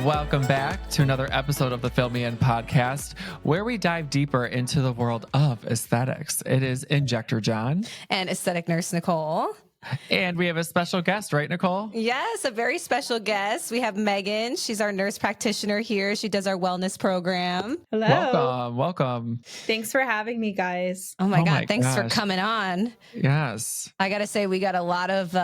Welcome back to another episode of the Fill Me In podcast, where we dive deeper into the world of aesthetics. It is Injector Jon and aesthetic nurse Nicole. And we have a special guest, right, Nicole? Yes, a very special guest. We have Megan. She's our nurse practitioner here. She does our wellness program. Hello. Welcome. Thanks for having me, guys. Oh my God. Thanks for coming on. Yes. I got to say, we got a lot of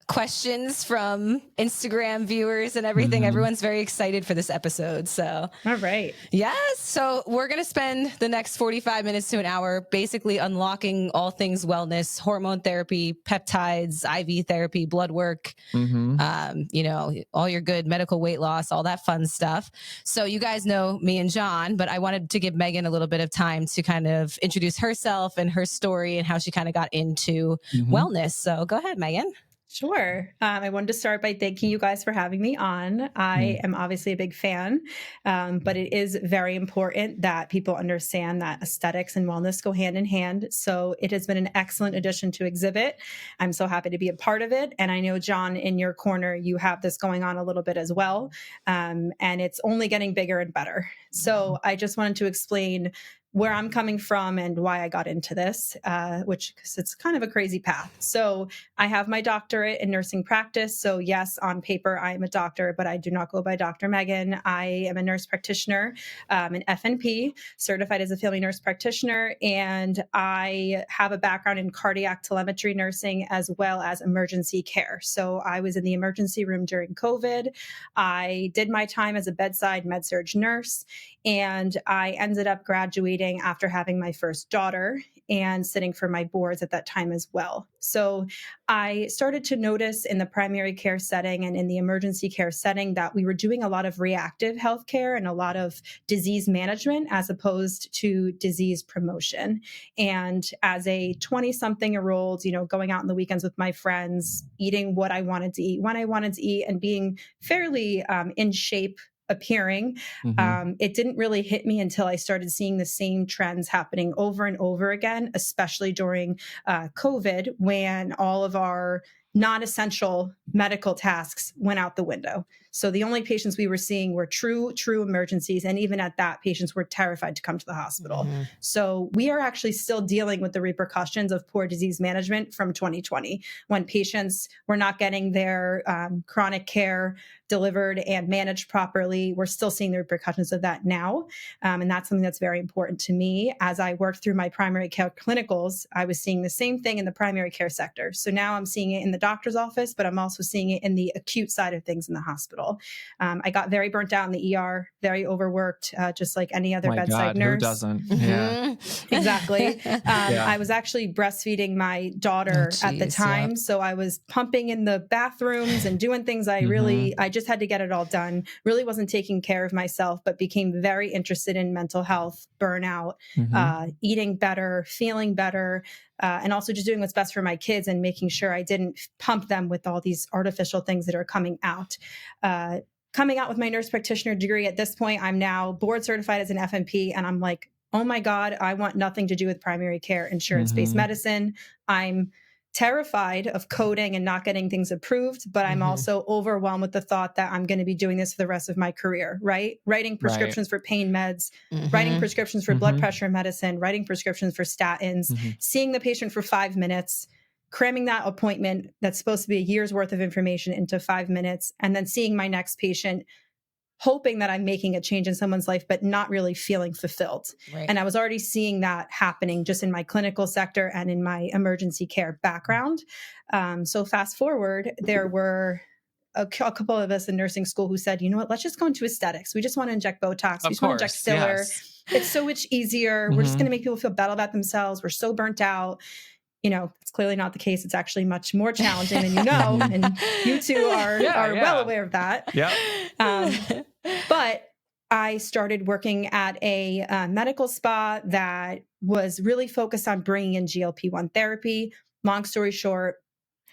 questions from Instagram viewers and everything. Everyone's very excited for this episode. So, all right. Yes. So we're going to spend the next 45 minutes to an hour basically unlocking all things wellness, hormone therapy, peptides, IV therapy, blood work, all your good medical weight loss, all that fun stuff. So you guys know me and Jon, but I wanted to give Megan a little bit of time to kind of introduce herself and her story and how she kind of got into wellness. So go ahead, Megan. Sure. I wanted to start by thanking you guys for having me on. I am obviously a big fan, but it is very important that people understand that aesthetics and wellness go hand in hand. So it has been an excellent addition to Exhibit. I'm so happy to be a part of it. And I know, Jon, in your corner, you have this going on a little bit as well. And it's only getting bigger and better. So I just wanted to explain where I'm coming from and why I got into this, because it's kind of a crazy path. So I have my doctorate in nursing practice. So yes, on paper, I am a doctor, but I do not go by Dr. Megan. I am a nurse practitioner, an FNP, certified as a family nurse practitioner. And I have a background in cardiac telemetry nursing as well as emergency care. So I was in the emergency room during COVID. I did my time as a bedside med-surg nurse, and I ended up graduating after having my first daughter and sitting for my boards at that time as well. So I started to notice in the primary care setting and in the emergency care setting that we were doing a lot of reactive healthcare and a lot of disease management as opposed to disease promotion. And as a 20-something-year-old, going out on the weekends with my friends, eating what I wanted to eat, when I wanted to eat, and being fairly in shape appearing. It didn't really hit me until I started seeing the same trends happening over and over again, especially during COVID, when all of our non-essential medical tasks went out the window. So the only patients we were seeing were true emergencies. And even at that, patients were terrified to come to the hospital. So we are actually still dealing with the repercussions of poor disease management from 2020, when patients were not getting their chronic care delivered and managed properly. We're still seeing the repercussions of that now. And that's something that's very important to me. As I worked through my primary care clinicals, I was seeing the same thing in the primary care sector. So now I'm seeing it in the doctor's office, but I'm also seeing it in the acute side of things in the hospital. I got very burnt out in the ER, very overworked, just like any other bedside nurse. Who doesn't? Yeah, exactly. I was actually breastfeeding my daughter at the time. So I was pumping in the bathrooms and doing things I just had to get it all done. Really wasn't taking care of myself, but became very interested in mental health, burnout, eating better, feeling better, and also just doing what's best for my kids and making sure I didn't pump them with all these artificial things that are coming out. Coming out with my nurse practitioner degree at this point, I'm now board certified as an FNP, and I'm like, oh my God, I want nothing to do with primary care, insurance-based medicine. I'm terrified of coding and not getting things approved, but I'm also overwhelmed with the thought that I'm going to be doing this for the rest of my career, right? Writing prescriptions for pain meds, writing prescriptions for blood pressure medicine, writing prescriptions for statins, seeing the patient for 5 minutes, cramming that appointment that's supposed to be a year's worth of information into 5 minutes, and then seeing my next patient, hoping that I'm making a change in someone's life, but not really feeling fulfilled. Right. And I was already seeing that happening just in my clinical sector and in my emergency care background. So fast forward, there were a couple of us in nursing school who said, you know what, let's just go into aesthetics. We just want to inject Botox. We just want to inject filler. Yes. It's so much easier. We're just going to make people feel better about themselves. We're so burnt out. It's clearly not the case. It's actually much more challenging than and you two are well aware of that. Yeah. But I started working at a medical spa that was really focused on bringing in GLP-1 therapy. Long story short,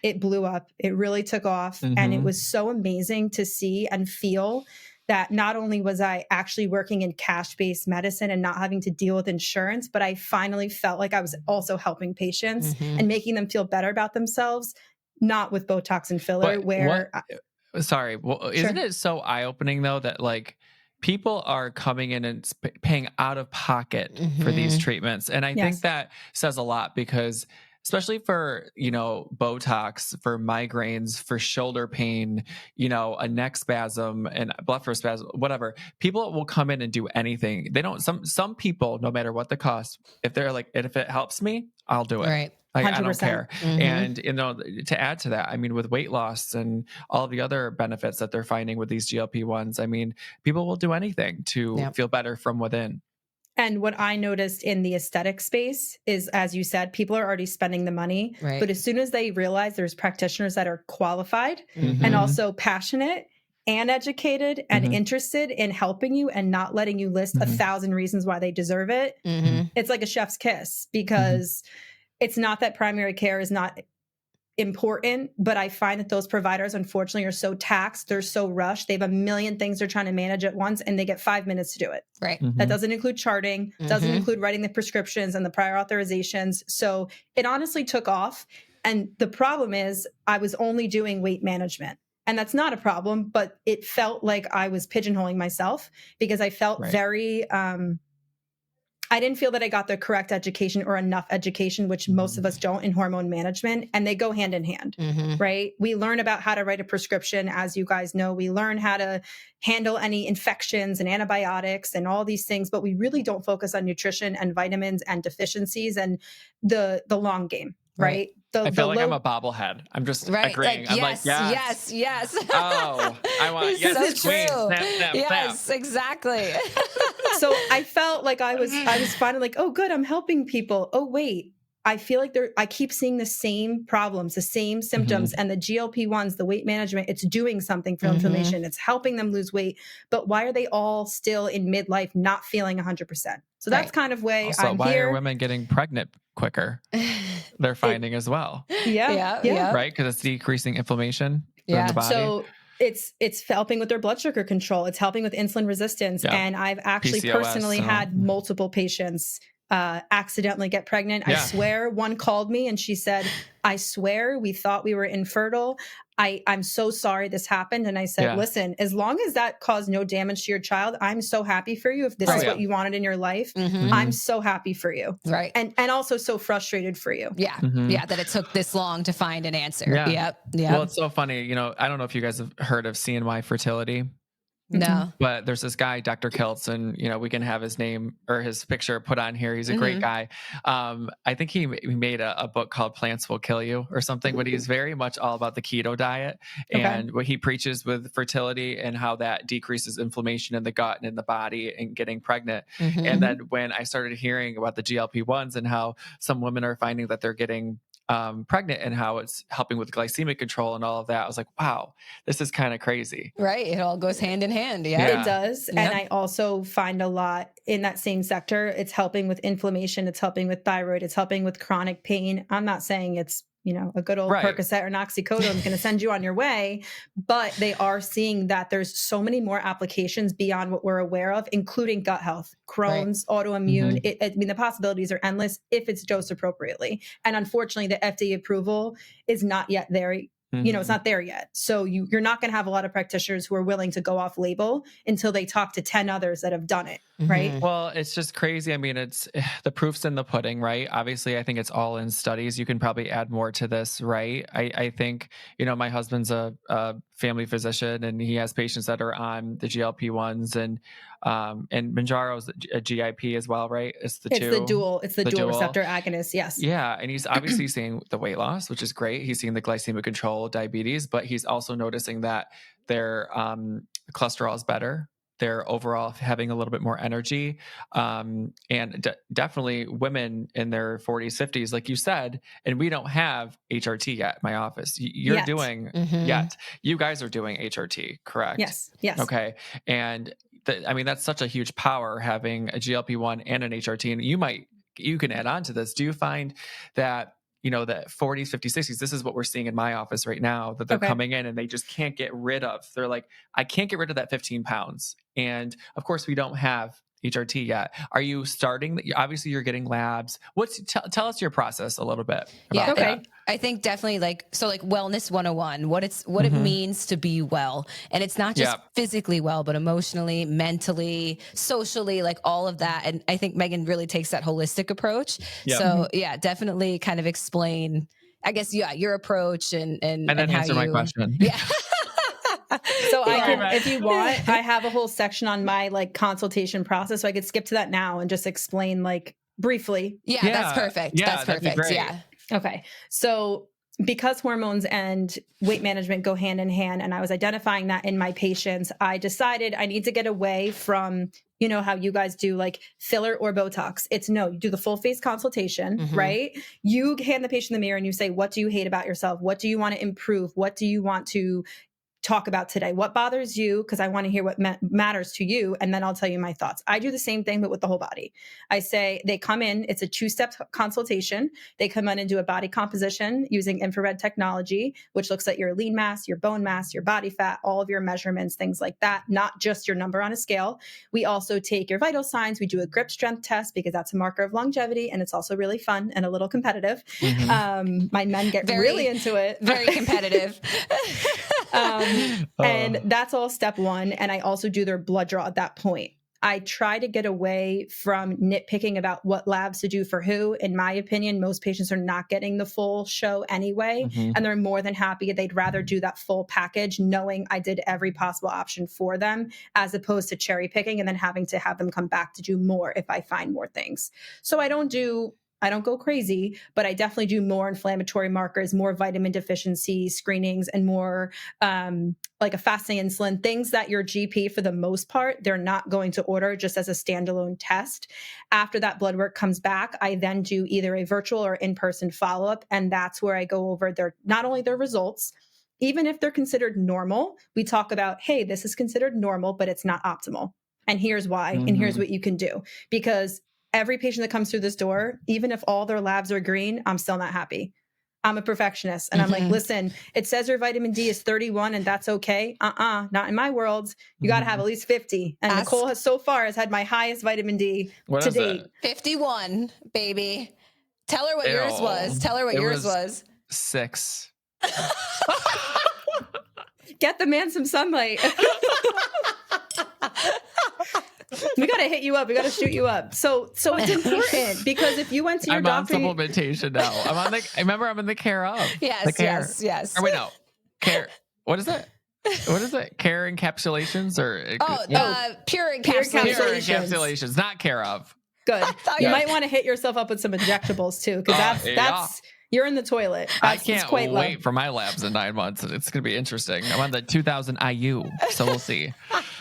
it blew up. It really took off. And it was so amazing to see and feel that not only was I actually working in cash-based medicine and not having to deal with insurance, but I finally felt like I was also helping patients and making them feel better about themselves, not with Botox and filler, sorry. Well, isn't it so eye-opening though that like people are coming in and paying out of pocket for these treatments? And I think that says a lot because especially for, Botox, for migraines, for shoulder pain, a neck spasm and blepharospasm, spasm, whatever, people will come in and do anything. They don't, some people, no matter what the cost, if they're like, if it helps me, I'll do it. Right. Like, I don't 100%. care. And, to add to that, I mean, with weight loss and all the other benefits that they're finding with these GLP-1s, I mean, people will do anything to feel better from within. And what I noticed in the aesthetic space is, as you said, people are already spending the money. Right. But as soon as they realize there's practitioners that are qualified and also passionate and educated and interested in helping you and not letting you list 1,000 reasons why they deserve it, it's like a chef's kiss because it's not that primary care is not important, but I find that those providers, unfortunately, are so taxed. They're so rushed. They have a million things they're trying to manage at once, and they get 5 minutes to do it. Right. That doesn't include charting, doesn't include writing the prescriptions and the prior authorizations. So it honestly took off. And the problem is I was only doing weight management. And that's not a problem, but it felt like I was pigeonholing myself because I felt very, I didn't feel that I got the correct education or enough education, which most of us don't in hormone management, and they go hand in hand, right? We learn about how to write a prescription. As you guys know, we learn how to handle any infections and antibiotics and all these things, but we really don't focus on nutrition and vitamins and deficiencies and the long game, right? I feel like I'm a bobblehead. I'm just agreeing. I'm like, yes. Oh, I want, yes, so queen. true. Snap, Yes, exactly. So I felt like I was finally like, oh, good, I'm helping people. Oh, wait, I feel like I keep seeing the same problems, the same symptoms, and the GLP-1s, the weight management, it's doing something for inflammation. It's helping them lose weight. But why are they all still in midlife not feeling 100%? So that's kind of way also, I'm why here. are women getting pregnant quicker? They're finding as well. Yeah. Right? Because it's decreasing inflammation in the body. So it's helping with their blood sugar control. It's helping with insulin resistance. And I've actually PCOS, personally had multiple patients accidentally get pregnant. I swear one called me and she said, I swear we thought we were infertile. I'm so sorry this happened. And I said, listen, as long as that caused no damage to your child, I'm so happy for you. If this is what you wanted in your life, I'm so happy for you. Right. And also so frustrated for you. Yeah. Yeah. That it took this long to find an answer. Yep. Well, it's so funny. I don't know if you guys have heard of CNY fertility. No. But there's this guy, Dr. Kiltz, and we can have his name or his picture put on here. He's a great guy. I think he made a book called Plants Will Kill You or something, but he's very much all about the keto diet and what he preaches with fertility and how that decreases inflammation in the gut and in the body and getting pregnant. And then when I started hearing about the GLP-1s and how some women are finding that they're getting pregnant and how it's helping with glycemic control and all of that, I was like, wow, this is kind of crazy. Right. It all goes hand in hand. It does. And I also find a lot in that same sector. It's helping with inflammation. It's helping with thyroid. It's helping with chronic pain. I'm not saying it's, a good old Percocet or an oxycodone is going to send you on your way, but they are seeing that there's so many more applications beyond what we're aware of, including gut health, Crohn's, autoimmune. The possibilities are endless if it's dosed appropriately. And unfortunately, the FDA approval is not yet there. It's not there yet. So you're not going to have a lot of practitioners who are willing to go off label until they talk to 10 others that have done it. Right. Well, it's just crazy. I mean, it's the proof's in the pudding, right? Obviously, I think it's all in studies. You can probably add more to this, right? I think, my husband's a family physician and he has patients that are on the GLP-1s and Manjaro's a GIP as well, right? It's the dual receptor agonist. Yes. Yeah. And he's obviously seeing the weight loss, which is great. He's seeing the glycemic control, diabetes, but he's also noticing that their cholesterol is better. They're overall having a little bit more energy. And definitely women in their 40s, 50s, like you said, and we don't have HRT yet in my office. You're doing yet. You guys are doing HRT, correct? Yes. Okay. And that's such a huge power having a GLP-1 and an HRT. And you can add on to this. Do you find that that 40s, 50s, 60s, this is what we're seeing in my office right now, that they're coming in and they just can't get rid of. They're like, I can't get rid of that 15 pounds. And of course we don't have HRT yet. Are you starting? Obviously, you're getting labs. Tell us your process a little bit about that. I think definitely like wellness 101, what it means to be well. And it's not just physically well, but emotionally, mentally, socially, like all of that. And I think Megan really takes that holistic approach. Yep. So definitely kind of explain, I guess, your approach and then how answer my question. Yeah. So I can, if you want, I have a whole section on my like consultation process. So I could skip to that now and just explain like briefly. Yeah, that's perfect. Yeah, that's perfect. Yeah. Okay. So because hormones and weight management go hand in hand, and I was identifying that in my patients, I decided I need to get away from, you know, how you guys do like filler or Botox. It's no, you do the full face consultation, right? You hand the patient the mirror and you say, what do you hate about yourself? What do you want to improve? What do you want to talk about today? What bothers you? Because I want to hear what matters to you. And then I'll tell you my thoughts. I do the same thing, but with the whole body. I say they come in, it's a 2-step consultation. They come in and do a body composition using infrared technology, which looks at your lean mass, your bone mass, your body fat, all of your measurements, things like that, not just your number on a scale. We also take your vital signs. We do a grip strength test because that's a marker of longevity. And it's also really fun and a little competitive. My men get really into it. Very competitive. And that's all step one. And I also do their blood draw at that point. I try to get away from nitpicking about what labs to do for who. In my opinion, most patients are not getting the full show anyway, and they're more than happy. They'd rather do that full package, knowing I did every possible option for them, as opposed to cherry picking and then having to have them come back to do more if I find more things. So I don't go crazy, but I definitely do more inflammatory markers, more vitamin deficiency screenings, and more like a fasting insulin, things that your GP, for the most part, they're not going to order just as a standalone test. After that blood work comes back, I then do either a virtual or in-person follow-up. And that's where I go over not only their results, even if they're considered normal, we talk about, hey, this is considered normal, but it's not optimal. And here's why, and here's what you can do. Because every patient that comes through this door, even if all their labs are green, I'm still not happy. I'm a perfectionist. And I'm like, listen, it says your vitamin D is 31 and that's okay. Not in my world. You got to have at least 50. And Nicole has had my highest vitamin D to date. 51, baby. Tell her what yours was. Tell her what yours was. 6. Get the man some sunlight. We got to hit you up. We got to shoot you up. So it's important, because if you went to your doctor, I'm on supplementation now. I'm in the care of. Yes. Or wait, no. Care. What is it? What is it? Care encapsulations or? Pure encapsulations. Pure encapsulations, not care of. Good. You might want to hit yourself up with some injectables too, because that's you're in the toilet. I can't wait for my labs in 9 months. It's going to be interesting. I'm on the 2000 IU, so we'll see.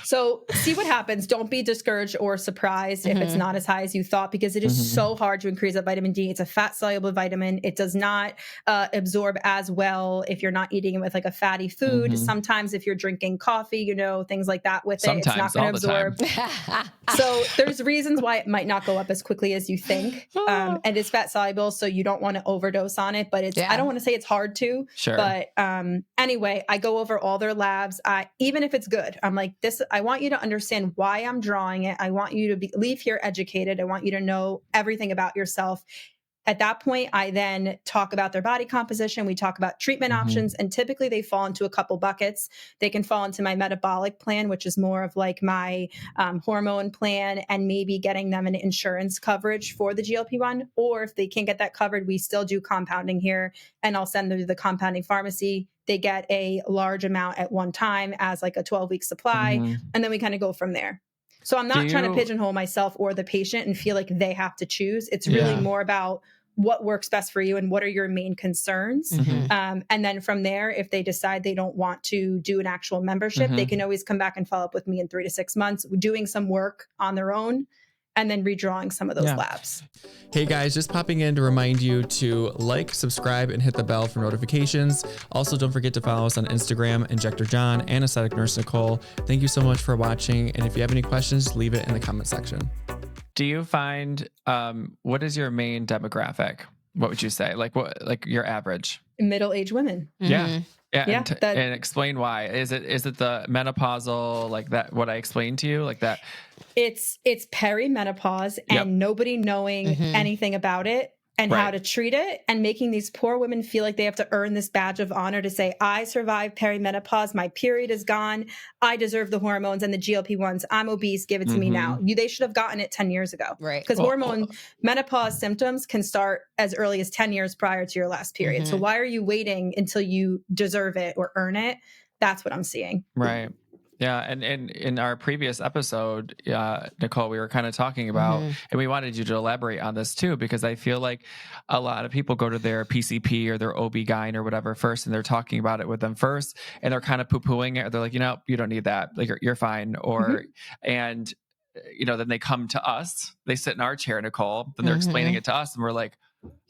So see what happens. Don't be discouraged or surprised if it's not as high as you thought, because it is so hard to increase that vitamin D. It's a fat soluble vitamin. It does not absorb as well if you're not eating it with like a fatty food. Sometimes if you're drinking coffee, things like that with it, it's not going to absorb. So there's reasons why it might not go up as quickly as you think. And it's fat soluble, so you don't want to overdose on it, but I don't want to say it's hard to, but anyway, I go over all their labs. Even if it's good, I'm like, I want you to understand why I'm drawing it. I want you to leave here educated. I want you to know everything about yourself. At that point, I then talk about their body composition. We talk about treatment options, and typically they fall into a couple buckets. They can fall into my metabolic plan, which is more of like my hormone plan, and maybe getting them an insurance coverage for the GLP-1. Or if they can't get that covered, we still do compounding here, and I'll send them to the compounding pharmacy. They get a large amount at one time as like a 12-week supply, and then we kind of go from there. So I'm not trying to pigeonhole myself or the patient and feel like they have to choose. It's really more about what works best for you and what are your main concerns. And then from there, if they decide they don't want to do an actual membership, they can always come back and follow up with me in 3 to 6 months, doing some work on their own and then redrawing some of those labs. Hey guys, just popping in to remind you to like, subscribe, and hit the bell for notifications. Also, don't forget to follow us on Instagram, Injector Jon and Aesthetic Nurse Nicole. Thank you so much for watching. And if you have any questions, leave it in the comment section. Do you find, what is your main demographic? What would you say? Like your average? Middle-aged women. Yeah. Yeah, Yeah, and explain why. Is it the menopausal, like that, what I explained to you, like that? It's perimenopause and nobody knowing anything about it and how to treat it, and making these poor women feel like they have to earn this badge of honor to say, I survived perimenopause, my period is gone, I deserve the hormones and the GLP-1s, I'm obese, give it to me now. They should have gotten it 10 years ago. Right. Because menopause symptoms can start as early as 10 years prior to your last period. So why are you waiting until you deserve it or earn it? That's what I'm seeing. Right. Yeah, and in our previous episode, Nicole, we were kind of talking about, and we wanted you to elaborate on this too, because I feel like a lot of people go to their PCP or their OB-GYN or whatever first, and they're talking about it with them first, and they're kind of poo-pooing it. They're like, you don't need that. Like you're fine. Or, and then they come to us, they sit in our chair, Nicole, then they're explaining it to us, and we're like,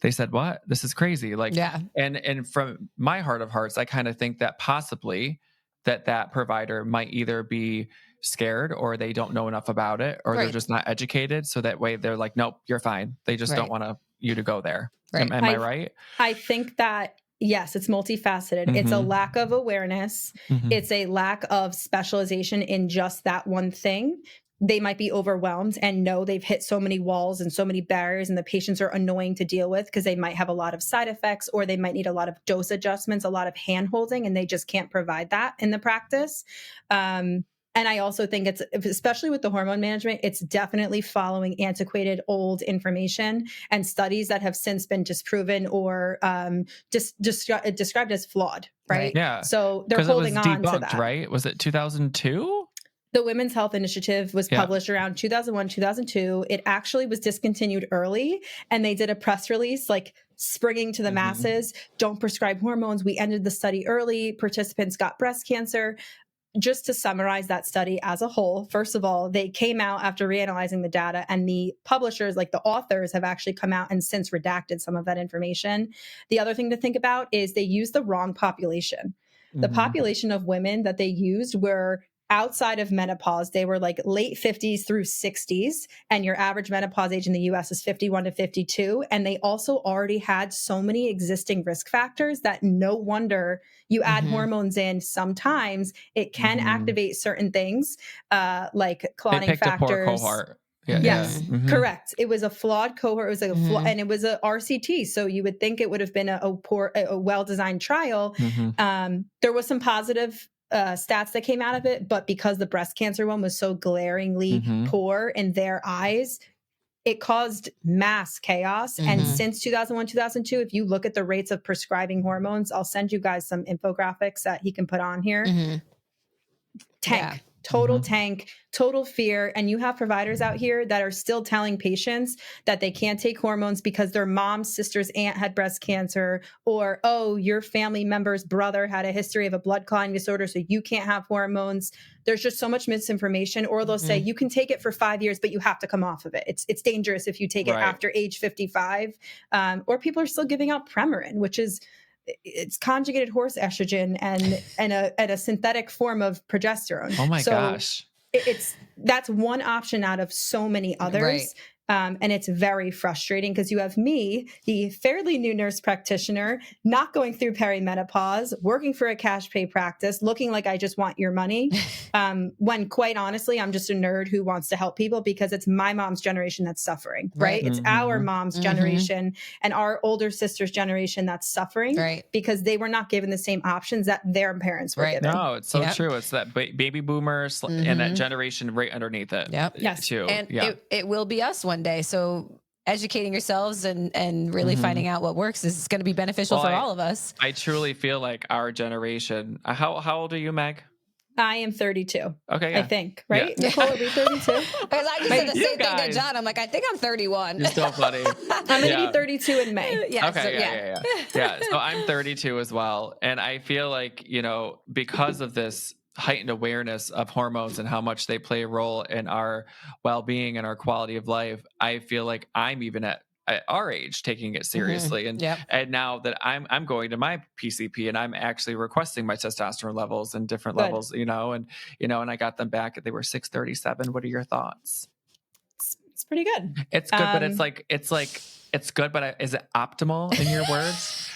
they said what? This is crazy. Like, and from my heart of hearts, I kind of think that possibly that provider might either be scared, or they don't know enough about it, or they're just not educated. So that way they're like, nope, you're fine. They just don't want you to go there. Right. Am I right? I think that, yes, it's multifaceted. It's a lack of awareness. It's a lack of specialization in just that one thing. They might be overwhelmed and know they've hit so many walls and so many barriers, and the patients are annoying to deal with because they might have a lot of side effects, or they might need a lot of dose adjustments, a lot of hand holding, and they just can't provide that in the practice. And I also think it's, especially with the hormone management, it's definitely following antiquated old information and studies that have since been disproven or described as flawed, right? Yeah. So they're holding on debunked, to that. Right? Was it 2002? The Women's Health Initiative was published around 2001, 2002. It actually was discontinued early, and they did a press release like springing to the masses, don't prescribe hormones. We ended the study early. Participants got breast cancer. Just to summarize that study as a whole, first of all, they came out after reanalyzing the data, and the publishers, like the authors, have actually come out and since redacted some of that information. The other thing to think about is they used the wrong population. The population of women that they used were outside of menopause. They were like late 50s through 60s, and your average menopause age in the US is 51 to 52. And they also already had so many existing risk factors that no wonder you add hormones in. Sometimes it can activate certain things, like clotting factors. A poor cohort. Yes, correct. It was a flawed cohort. It was like and it was a RCT. So you would think it would have been a well-designed trial. There was some positive stats that came out of it, but because the breast cancer one was so glaringly poor in their eyes, it caused mass chaos. And since 2001, 2002, if you look at the rates of prescribing hormones, I'll send you guys some infographics that he can put on here. Total tank, total fear. And you have providers out here that are still telling patients that they can't take hormones because their mom's sister's aunt had breast cancer, or, oh, your family member's brother had a history of a blood clotting disorder, so you can't have hormones. There's just so much misinformation. Or they'll say you can take it for 5 years, but you have to come off of it. It's dangerous if you take it after age 55. Or people are still giving out Premarin, which is, it's conjugated horse estrogen and a synthetic form of progesterone. Oh my gosh. That's one option out of so many others. And it's very frustrating because you have me, the fairly new nurse practitioner, not going through perimenopause, working for a cash pay practice, looking like I just want your money. When quite honestly, I'm just a nerd who wants to help people because it's my mom's generation that's suffering, right? It's our mom's generation and our older sister's generation that's suffering because they were not given the same options that their parents were given. No, it's so true. It's that baby boomers and that generation right underneath it. Yes. Too. And it will be us one day. So educating yourselves and really finding out what works is going to be beneficial for all of us. I truly feel like our generation. How old are you, Meg? I am 32. Okay, I think, right? Nicole, are we 32? Because I just said the same thing to John. I'm like, I think I'm 31. You're still funny. I'm going to be 32 in May. Yeah. So I'm 32 as well. And I feel like, because of this heightened awareness of hormones and how much they play a role in our well-being and our quality of life, I feel like I'm even at our age taking it seriously. And now that I'm going to my PCP and I'm actually requesting my testosterone levels and different levels, and I got them back. They were 637. What are your thoughts? It's pretty good. It's good, but it's good, but is it optimal in your words?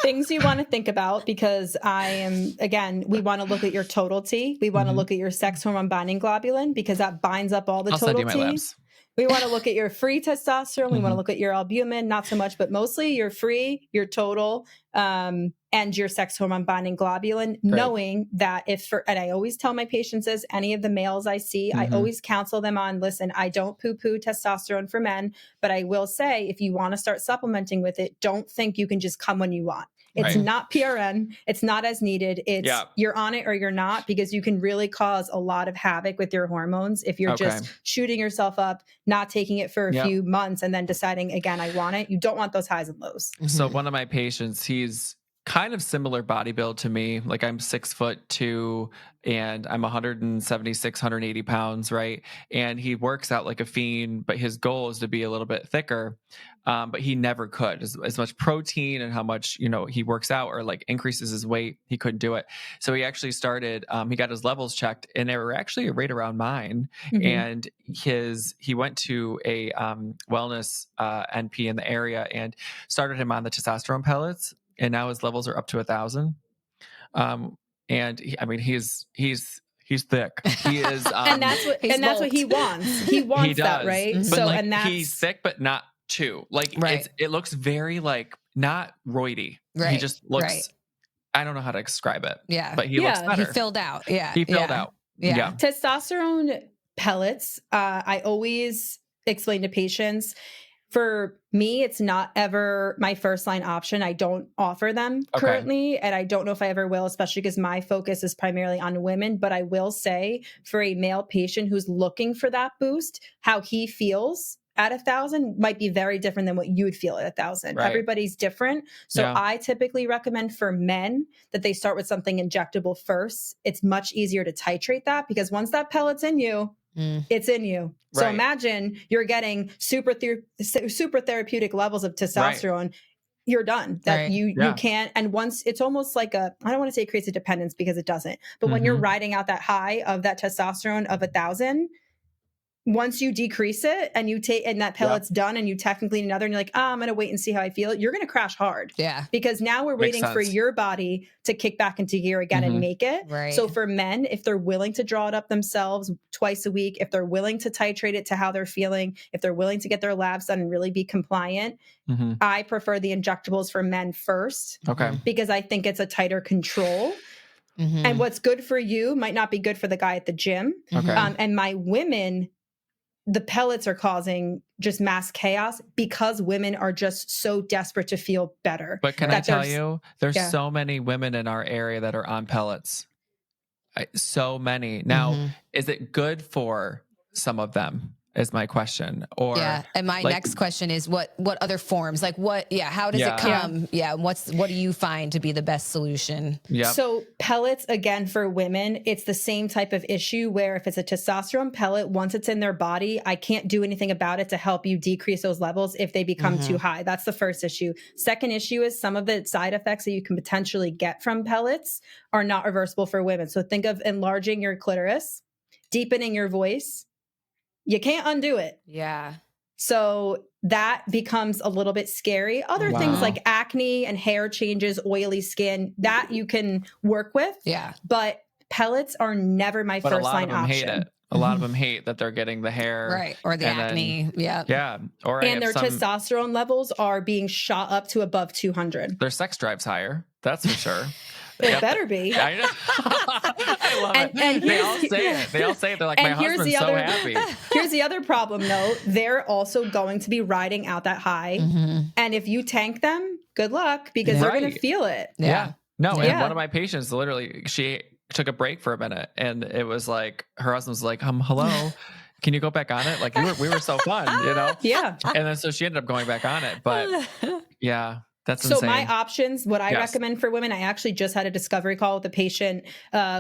things you want to think about, because we want to look at your total T. We want to look at your sex hormone binding globulin, because that binds up all the I'll total send you my T. labs. We want to look at your free testosterone. We want to look at your albumin, not so much, but mostly your free, your total, and your sex hormone binding globulin, knowing that and I always tell my patients this, any of the males I see, I always counsel them on, listen, I don't poo-poo testosterone for men, but I will say, if you want to start supplementing with it, don't think you can just come when you want. It's not PRN. It's not as needed. It's you're on it or you're not, because you can really cause a lot of havoc with your hormones if you're just shooting yourself up, not taking it for a few months, and then deciding, again, I want it. You don't want those highs and lows. So one of my patients, he's kind of similar body build to me. Like, I'm 6'2" and I'm 176, 180 pounds, right? And he works out like a fiend, but his goal is to be a little bit thicker. But he never could. As much protein and how much, he works out or like increases his weight, he couldn't do it. So he actually started, he got his levels checked, and they were actually right around mine. And he went to a wellness NP in the area and started him on the testosterone pellets. And now his levels are up to 1,000. And he's thick. He is, and that's what he wants. He wants that, right? But So, like, and that's, he's thick, but not too. Like, it looks very like not roidy. Right. He just looks. I don't know how to describe it. Yeah, but he looks better. He filled out. Yeah, he filled out. Yeah. Testosterone pellets. I always explain to patients, for me, it's not ever my first line option. I don't offer them currently, and I don't know if I ever will, especially because my focus is primarily on women. But I will say, for a male patient who's looking for that boost, how he feels at 1,000 might be very different than what you would feel at 1,000. Right. Everybody's different. So I typically recommend for men that they start with something injectable first. It's much easier to titrate that, because once that pellet's in you, it's in you. So imagine you're getting super therapeutic levels of testosterone. You're done. That you can't. And once, it's almost like I don't want to say it creates a dependence, because it doesn't. But when you're riding out that high of that testosterone of 1,000, once you decrease it and you take, and that pellet's done, and you technically another, and you're like, I'm going to wait and see how I feel, you're going to crash hard. Yeah. Because now we're waiting for your body to kick back into gear again and make it. Right. So for men, if they're willing to draw it up themselves twice a week, if they're willing to titrate it to how they're feeling, if they're willing to get their labs done and really be compliant, I prefer the injectables for men first. Okay. Because I think it's a tighter control. And what's good for you might not be good for the guy at the gym. Okay. And my women, the pellets are causing just mass chaos, because women are just so desperate to feel better. But can I tell you, there's so many women in our area that are on pellets. So many. Now, is it good for some of them? Is my question. Or and my next question is what other forms, like how does it come? What do you find to be the best solution? So pellets, again, for women, it's the same type of issue, where if it's a testosterone pellet, once it's in their body, I can't do anything about it to help you decrease those levels if they become too high. That's the first issue. Second issue is some of the side effects that you can potentially get from pellets are not reversible for women. So think of enlarging your clitoris, deepening your voice. You can't undo it. Yeah. So that becomes a little bit scary. Other things like acne and hair changes, oily skin, that you can work with. Yeah. But pellets are never my first line option. Hate it. A lot of them hate that they're getting the hair. Or the acne. Yeah. And their testosterone levels are being shot up to above 200. Their sex drive's higher. That's for sure. It better be. I know. I love it. And they all say it. They all say it. They're like, my husband's so happy. Here's the other problem, though. They're also going to be riding out that high. And if you tank them, good luck, because they're going to feel it. Yeah. No, and one of my patients, literally, she took a break for a minute, and it was like, her husband was like, hello. Can you go back on it? Like, we were so fun, Yeah. And then so she ended up going back on it. But yeah. That's insane. So my options, what I recommend for women, I actually just had a discovery call with a patient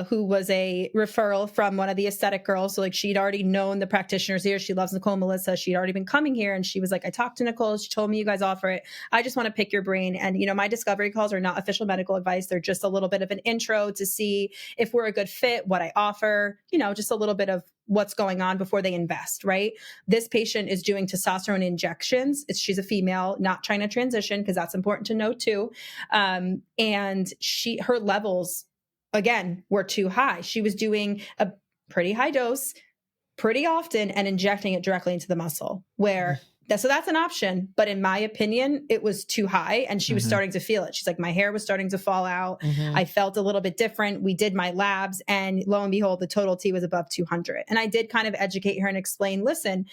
who was a referral from one of the aesthetic girls. So like, she'd already known the practitioners here. She loves Nicole and Melissa. She'd already been coming here, and she was like, I talked to Nicole. She told me you guys offer it. I just want to pick your brain. And, my discovery calls are not official medical advice. They're just a little bit of an intro to see if we're a good fit, what I offer, just a little bit of what's going on before they invest, right? This patient is doing testosterone injections. She's a female, not trying to transition, because that's important to know too. And her levels, again, were too high. She was doing a pretty high dose pretty often and injecting it directly into the muscle, so that's an option. But in my opinion, it was too high, and she was starting to feel it. She's like, my hair was starting to fall out. I felt a little bit different. We did my labs, and lo and behold, the total T was above 200. And I did kind of educate her and explain, listen,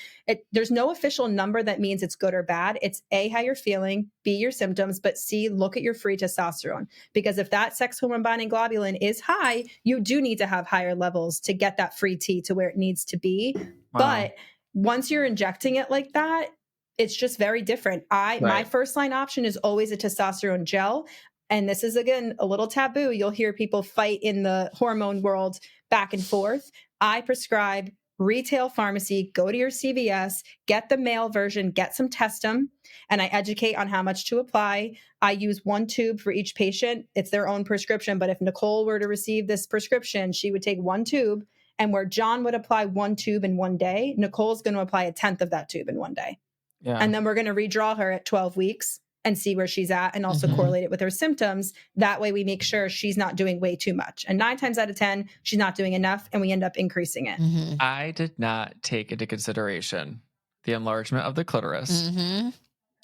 there's no official number that means it's good or bad. It's A, how you're feeling, B, your symptoms, but C, look at your free testosterone. Because if that sex hormone binding globulin is high, you do need to have higher levels to get that free T to where it needs to be. Wow. But once you're injecting it like that, it's just very different. My first line option is always a testosterone gel. And this is, again, a little taboo. You'll hear people fight in the hormone world back and forth. I prescribe retail pharmacy, go to your CVS, get the male version, get some Testum, and I educate on how much to apply. I use 1 tube for each patient. It's their own prescription. But if Nicole were to receive this prescription, she would take 1 tube. And where Jon would apply 1 tube in 1 day, Nicole's going to apply 1/10 of that tube in 1 day. Yeah. And then we're going to redraw her at 12 weeks and see where she's at, and also correlate it with her symptoms. That way we make sure she's not doing way too much. And 9 times out of 10, she's not doing enough, and we end up increasing it. I did not take into consideration the enlargement of the clitoris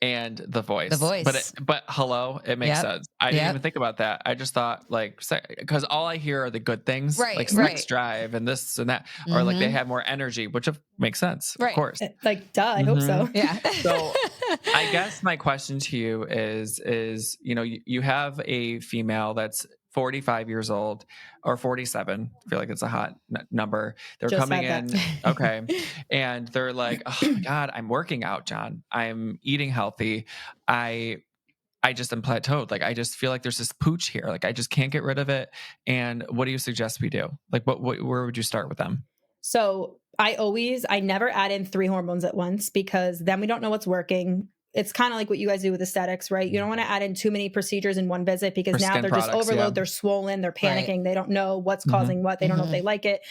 and the voice. But hello, it makes sense. I didn't even think about that. I just thought, like, because all I hear are the good things, like sex drive and this and that, or like they have more energy, which makes sense, of course. Like, duh, I hope so. Yeah. So I guess my question to you is, you have a female that's 45 years old or 47. I feel like it's a hot number. They're just coming in. Okay. And they're like, oh my God, I'm working out, Jon. I'm eating healthy. I just am plateaued. Like, I just feel like there's this pooch here. Like, I just can't get rid of it. And what do you suggest we do? Like, where would you start with them? So I never add in 3 hormones at once, because then we don't know what's working. It's kind of like what you guys do with aesthetics, right? You don't want to add in too many procedures in one visit, because now they're just overload. They're swollen. They're panicking. They don't know what's causing what. They don't know if they like it.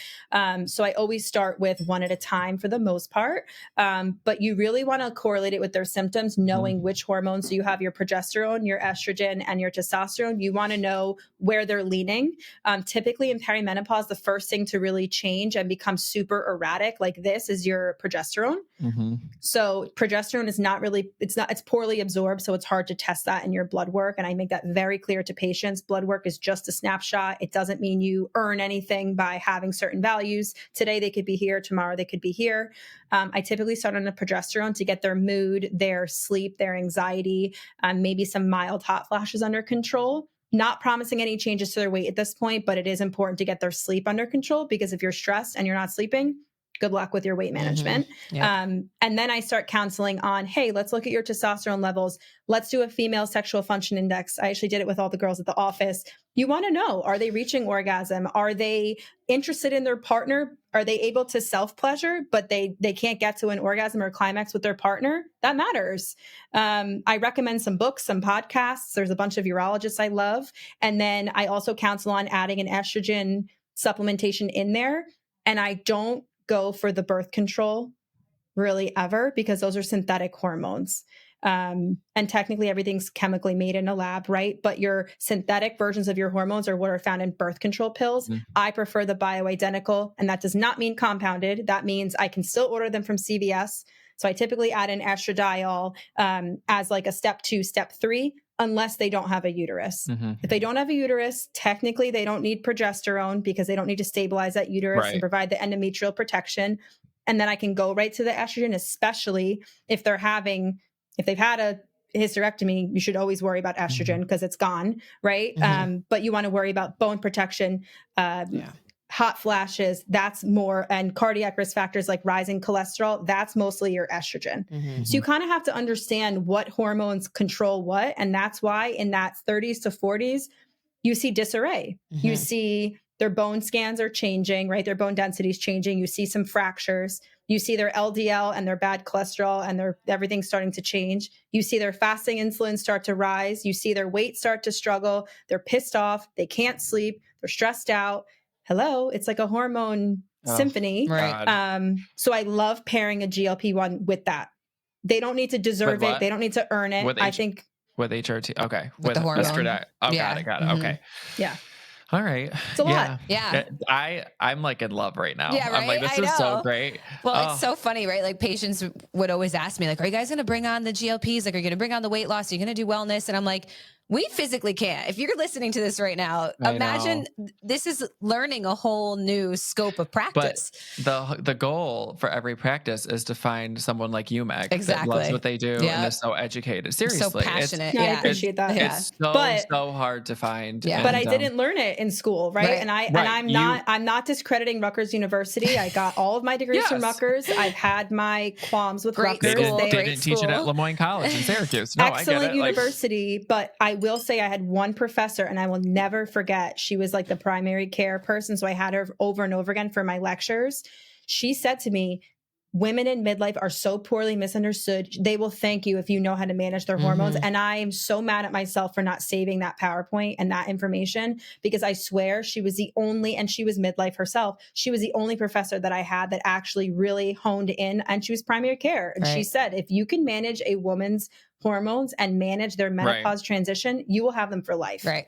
So I always start with 1 at a time for the most part. But you really want to correlate it with their symptoms, knowing which hormones. So you have your progesterone, your estrogen, and your testosterone. You want to know where they're leaning. Typically in perimenopause, the first thing to really change and become super erratic like this is your progesterone. So progesterone is not really, it's poorly absorbed. So it's hard to test that in your blood work. And I make that very clear to patients. Blood work is just a snapshot. It doesn't mean you earn anything by having certain values. Today they could be here, tomorrow they could be here. I typically start on the progesterone to get their mood, their sleep, their anxiety, maybe some mild hot flashes under control. Not promising any changes to their weight at this point, but it is important to get their sleep under control, because if you're stressed and you're not sleeping, good luck with your weight management. Yep. And then I start counseling on, hey, let's look at your testosterone levels. Let's do a female sexual function index. I actually did it with all the girls at the office. You want to know, are they reaching orgasm? Are they interested in their partner? Are they able to self-pleasure, but they can't get to an orgasm or climax with their partner? That matters. I recommend some books, some podcasts. There's a bunch of urologists I love. And then I also counsel on adding an estrogen supplementation in there. And I don't go for the birth control really ever, because those are synthetic hormones. And technically everything's chemically made in a lab, right? But your synthetic versions of your hormones are what are found in birth control pills. I prefer the bioidentical, and that does not mean compounded. That means I can still order them from CVS. So I typically add in estradiol as like a step 2, step 3, unless they don't have a uterus. If they don't have a uterus, technically they don't need progesterone, because they don't need to stabilize that uterus and provide the endometrial protection. And then I can go right to the estrogen, especially if they've had a hysterectomy. You should always worry about estrogen because it's gone, right? But you want to worry about bone protection, hot flashes, that's more, and cardiac risk factors like rising cholesterol, that's mostly your estrogen. So you kind of have to understand what hormones control what. And that's why in that 30s to 40s, you see disarray. You see their bone scans are changing, right? Their bone density is changing. You see some fractures. You see their LDL and their bad cholesterol and everything's starting to change. You see their fasting insulin start to rise. You see their weight start to struggle. They're pissed off. They can't sleep. They're stressed out. Hello, it's like a hormone symphony. Right. So I love pairing a GLP-1 with that. They don't need to deserve it. They don't need to earn it. I think with HRT. Okay. With the hormone. Estradiol. Oh, got it. Okay. Yeah. All right. It's a lot. Yeah. I'm like in love right now. Yeah, right? I'm like, this is so great. Well, it's so funny, right? Like patients would always ask me like, are you guys going to bring on the GLPs? Like, are you going to bring on the weight loss? Are you going to do wellness? And I'm like, we physically can't. If you're listening to this right now, imagine this is learning a whole new scope of practice. But the goal for every practice is to find someone like you, Meg, that loves what they do and is so educated. Seriously. So passionate. I appreciate that. It's so hard to find. Yeah. But I didn't learn it in school, right? And I'm not discrediting Rutgers University. I got all of my degrees from Rutgers. I've had my qualms with Rutgers. They didn't teach it at Lemoyne College in Syracuse. No, excellent I get it. university, but I will say I had one professor and I will never forget. She was like the primary care person. So I had her over and over again for my lectures. She said to me, women in midlife are so poorly misunderstood. They will thank you if you know how to manage their hormones. And I am so mad at myself for not saving that PowerPoint and that information, because I swear she was the only, and she was midlife herself. She was the only professor that I had that actually really honed in, and she was primary care. And she said, if you can manage a woman's hormones and manage their menopause transition, you will have them for life. Right.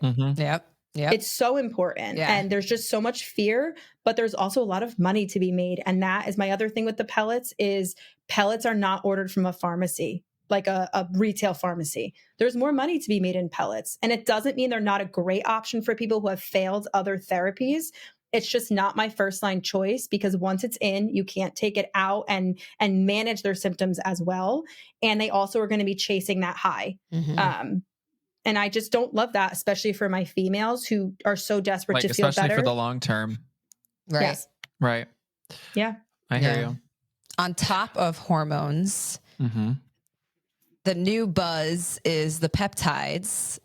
Yep. It's so important. And there's just so much fear, but there's also a lot of money to be made. And that is my other thing with the pellets is pellets are not ordered from a pharmacy, like a retail pharmacy. There's more money to be made in pellets. And it doesn't mean they're not a great option for people who have failed other therapies. It's just not my first line choice, because once it's in, you can't take it out and manage their symptoms as well. And they also are going to be chasing that high. And I just don't love that, especially for my females who are so desperate to feel better. Especially for the long term. Right. Yes. Right. Yeah. I hear you. On top of hormones, the new buzz is the peptides.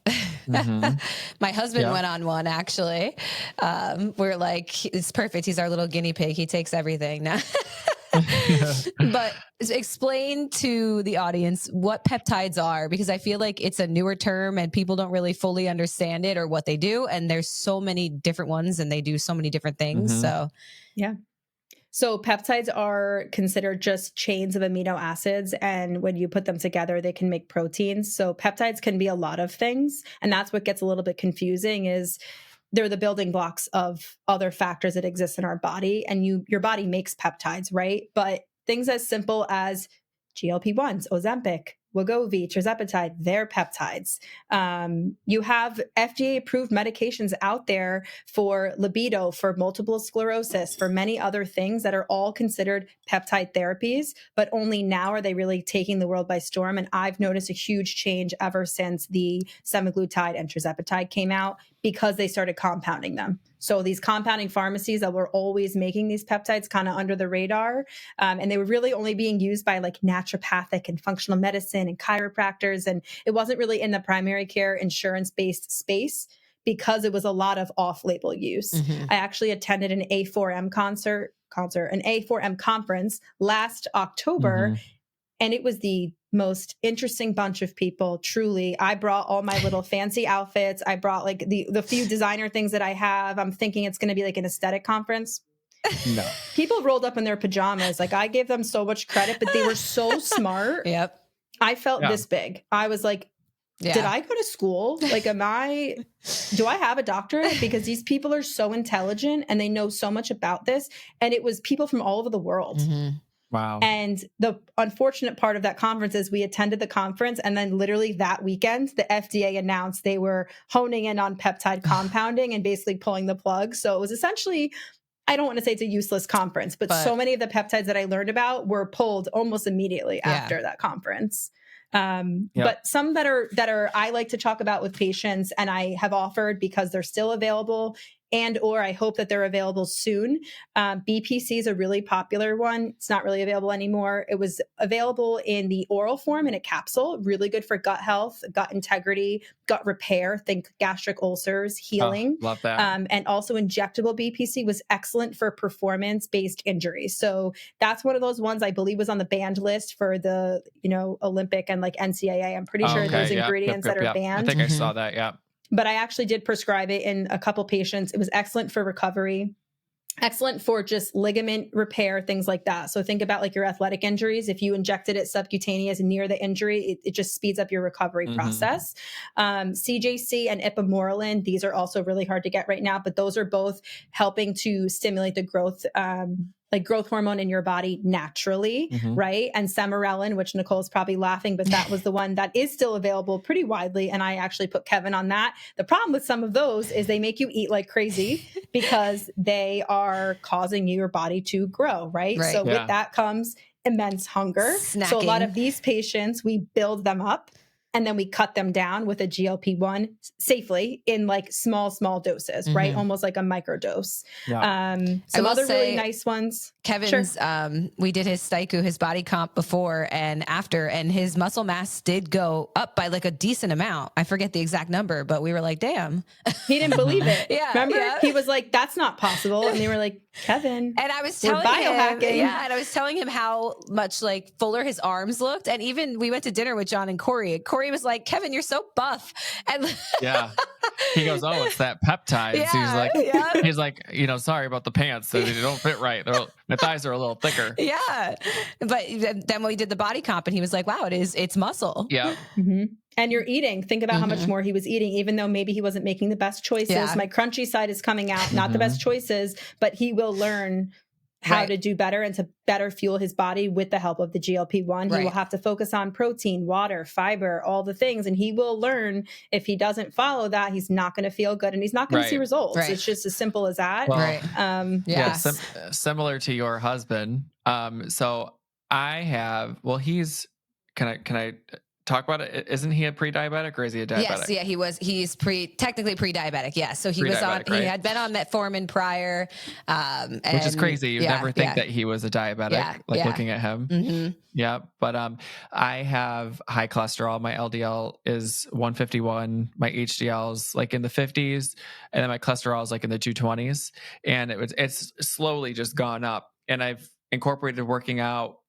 My husband went on one, actually. We're like, it's perfect. He's our little guinea pig. He takes everything now. But explain to the audience what peptides are, because I feel like it's a newer term and people don't really fully understand it or what they do. And there's so many different ones and they do so many different things. So, So peptides are considered just chains of amino acids. And when you put them together, they can make proteins. So peptides can be a lot of things. And that's what gets a little bit confusing is they're the building blocks of other factors that exist in our body. And your body makes peptides, right? But things as simple as GLP-1s, Ozempic, Wegovy, tirzepatide, they're peptides. You have FDA-approved medications out there for libido, for multiple sclerosis, for many other things that are all considered peptide therapies, but only now are they really taking the world by storm. And I've noticed a huge change ever since the semaglutide and tirzepatide came out, because they started compounding them. So these compounding pharmacies that were always making these peptides kind of under the radar, and they were really only being used by like naturopathic and functional medicine and chiropractors. And it wasn't really in the primary care insurance-based space because it was a lot of off-label use. I actually attended an A4M an A4M conference last October, and it was the most interesting bunch of people. Truly, I brought all my little fancy outfits. I brought like the few designer things that I have. I'm thinking it's going to be like an aesthetic conference. No. People rolled up in their pajamas. Like I gave them so much credit, but they were so smart. I felt this big. I was like, did I go to school? Like, do I have a doctorate? Because these people are so intelligent and they know so much about this. And it was people from all over the world. Wow. And the unfortunate part of that conference is we attended the conference, and then literally that weekend, the FDA announced they were honing in on peptide compounding and basically pulling the plug. So it was essentially, I don't want to say it's a useless conference, but so many of the peptides that I learned about were pulled almost immediately after that conference. But some that are I like to talk about with patients, and I have offered because they're still available, and or I hope that they're available soon. BPC is a really popular one. It's not really available anymore. It was available in the oral form in a capsule, really good for gut health, gut integrity, gut repair, think gastric ulcers, healing. Love that. And also injectable BPC was excellent for performance-based injuries. So that's one of those ones I believe was on the banned list for the, Olympic and like NCAA. I'm pretty sure those ingredients that are banned. I think I saw that. Yeah. But I actually did prescribe it in a couple patients. It was excellent for recovery. excellent for just ligament repair, things like that. So think about like your athletic injuries. If you injected it subcutaneous near the injury, it just speeds up your recovery process. CJC and ipamorelin, these are also really hard to get right now, but those are both helping to stimulate the growth, like growth hormone in your body naturally, right? And semarelin, which Nicole's probably laughing, but that was the one that is still available pretty widely. And I actually put Kevin on that. The problem with some of those is they make you eat like crazy because they are causing your body to grow, right? So with that comes immense hunger. Snacking. So a lot of these patients, we build them up and then we cut them down with a GLP-1 safely in like small doses, right? Almost like a microdose. Some other really nice ones. Kevin's, we did his Staiku, his body comp before and after, and his muscle mass did go up by like a decent amount. I forget the exact number, but we were like, damn. He didn't believe it. Remember? He was like, that's not possible. And they were like, Kevin. And I was telling him, and I was telling him how much like fuller his arms looked. And even we went to dinner with Jon and Corey. Corey was like, Kevin, you're so buff. And he goes, oh, it's that peptides. He's like, you know, sorry about the pants. They don't fit right. My thighs are a little thicker. But then we did the body comp and he was like, wow, it's muscle. And you're eating. Think about how much more he was eating, even though maybe he wasn't making the best choices. My crunchy side is coming out, not the best choices, but he will learn how to do better and to better fuel his body with the help of the GLP-1. He will have to focus on protein, water, fiber, all the things. And he will learn if he doesn't follow that, he's not going to feel good and he's not going to see results. It's just as simple as that. Similar to your husband. So I have, can I talk about it? Isn't he a pre-diabetic or is he a diabetic? Yes, he's technically pre-diabetic. Yes. So he was on, he had been on metformin prior. Which is crazy. You never think that he was a diabetic, looking at him. But I have high cholesterol. My LDL is 151. My HDL is like in the 50s. And then my cholesterol is like in the 220s. And it's slowly just gone up. And I've incorporated working out,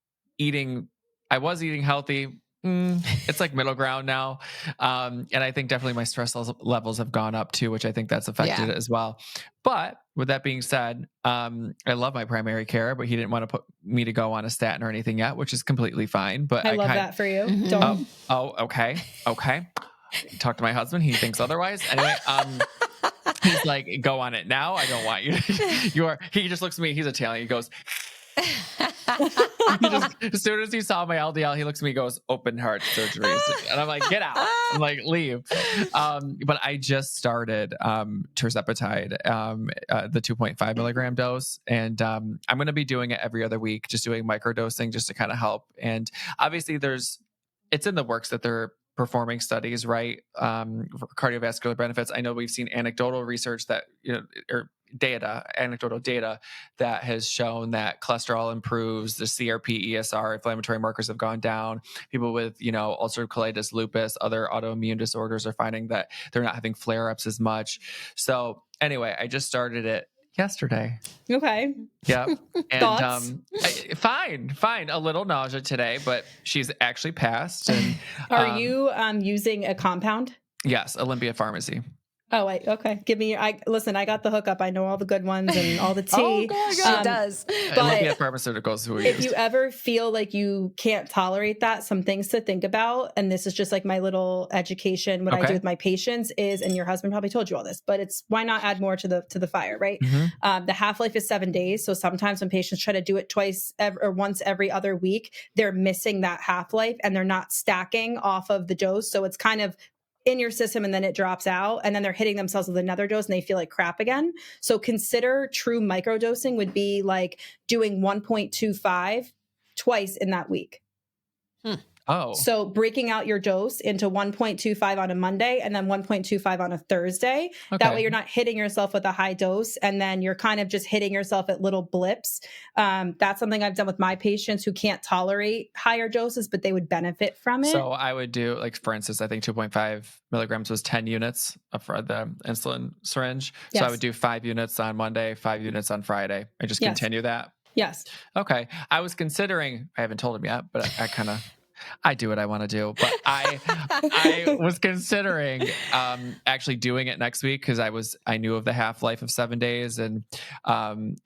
I was eating healthy. It's like middle ground now. And I think definitely my stress levels have gone up too, which I think that's affected it as well. But with that being said, I love my primary care, but he didn't want to put me to go on a statin or anything yet, which is completely fine. But I love that for you. Don't. Okay. Talk to my husband. He thinks otherwise. Anyway, he's like, go on it now. I don't want you. He just looks at me. He's Italian. He goes, as soon as he saw my LDL, he looks at me and goes, open heart surgery. And I'm like, get out. I'm like, leave. But I just started tirzepatide, the 2.5 milligram dose. And I'm going to be doing it every other week, just doing microdosing just to kind of help. And obviously it's in the works that they're performing studies, right? For cardiovascular benefits. I know we've seen anecdotal research that, anecdotal data that has shown that cholesterol improves, the CRP, ESR, inflammatory markers have gone down. People with, ulcerative colitis, lupus, other autoimmune disorders are finding that they're not having flare-ups as much. So anyway, I just started it yesterday. Okay. Yeah. And thoughts? Fine. A little nausea today, but she's actually passed. And are you using a compound? Yes, Olympia Pharmacy. Oh, wait. Okay. Give me listen, I got the hookup. I know all the good ones and all the tea. She does. But Olympia Pharmaceuticals, if you ever feel like you can't tolerate that, some things to think about, and this is just like my little education, what I do with my patients is, and your husband probably told you all this, but it's why not add more to the fire, right? The half-life is 7 days. So sometimes when patients try to do it once every other week, they're missing that half-life and they're not stacking off of the dose. So it's kind of in your system and then it drops out and then they're hitting themselves with another dose and they feel like crap again. So consider true microdosing would be like doing 1.25 twice in that week. Oh. So breaking out your dose into 1.25 on a Monday and then 1.25 on a Thursday. Okay. That way you're not hitting yourself with a high dose and then you're kind of just hitting yourself at little blips. That's something I've done with my patients who can't tolerate higher doses, but they would benefit from it. So I would do, like, for instance, I think 2.5 milligrams was 10 units for the insulin syringe. So I would do 5 units on Monday, 5 units on Friday. I just continue that. Yes. Okay. I was considering, I haven't told him yet, but I kind of I do what I want to do, but I was considering actually doing it next week because I knew of the half-life of 7 days, and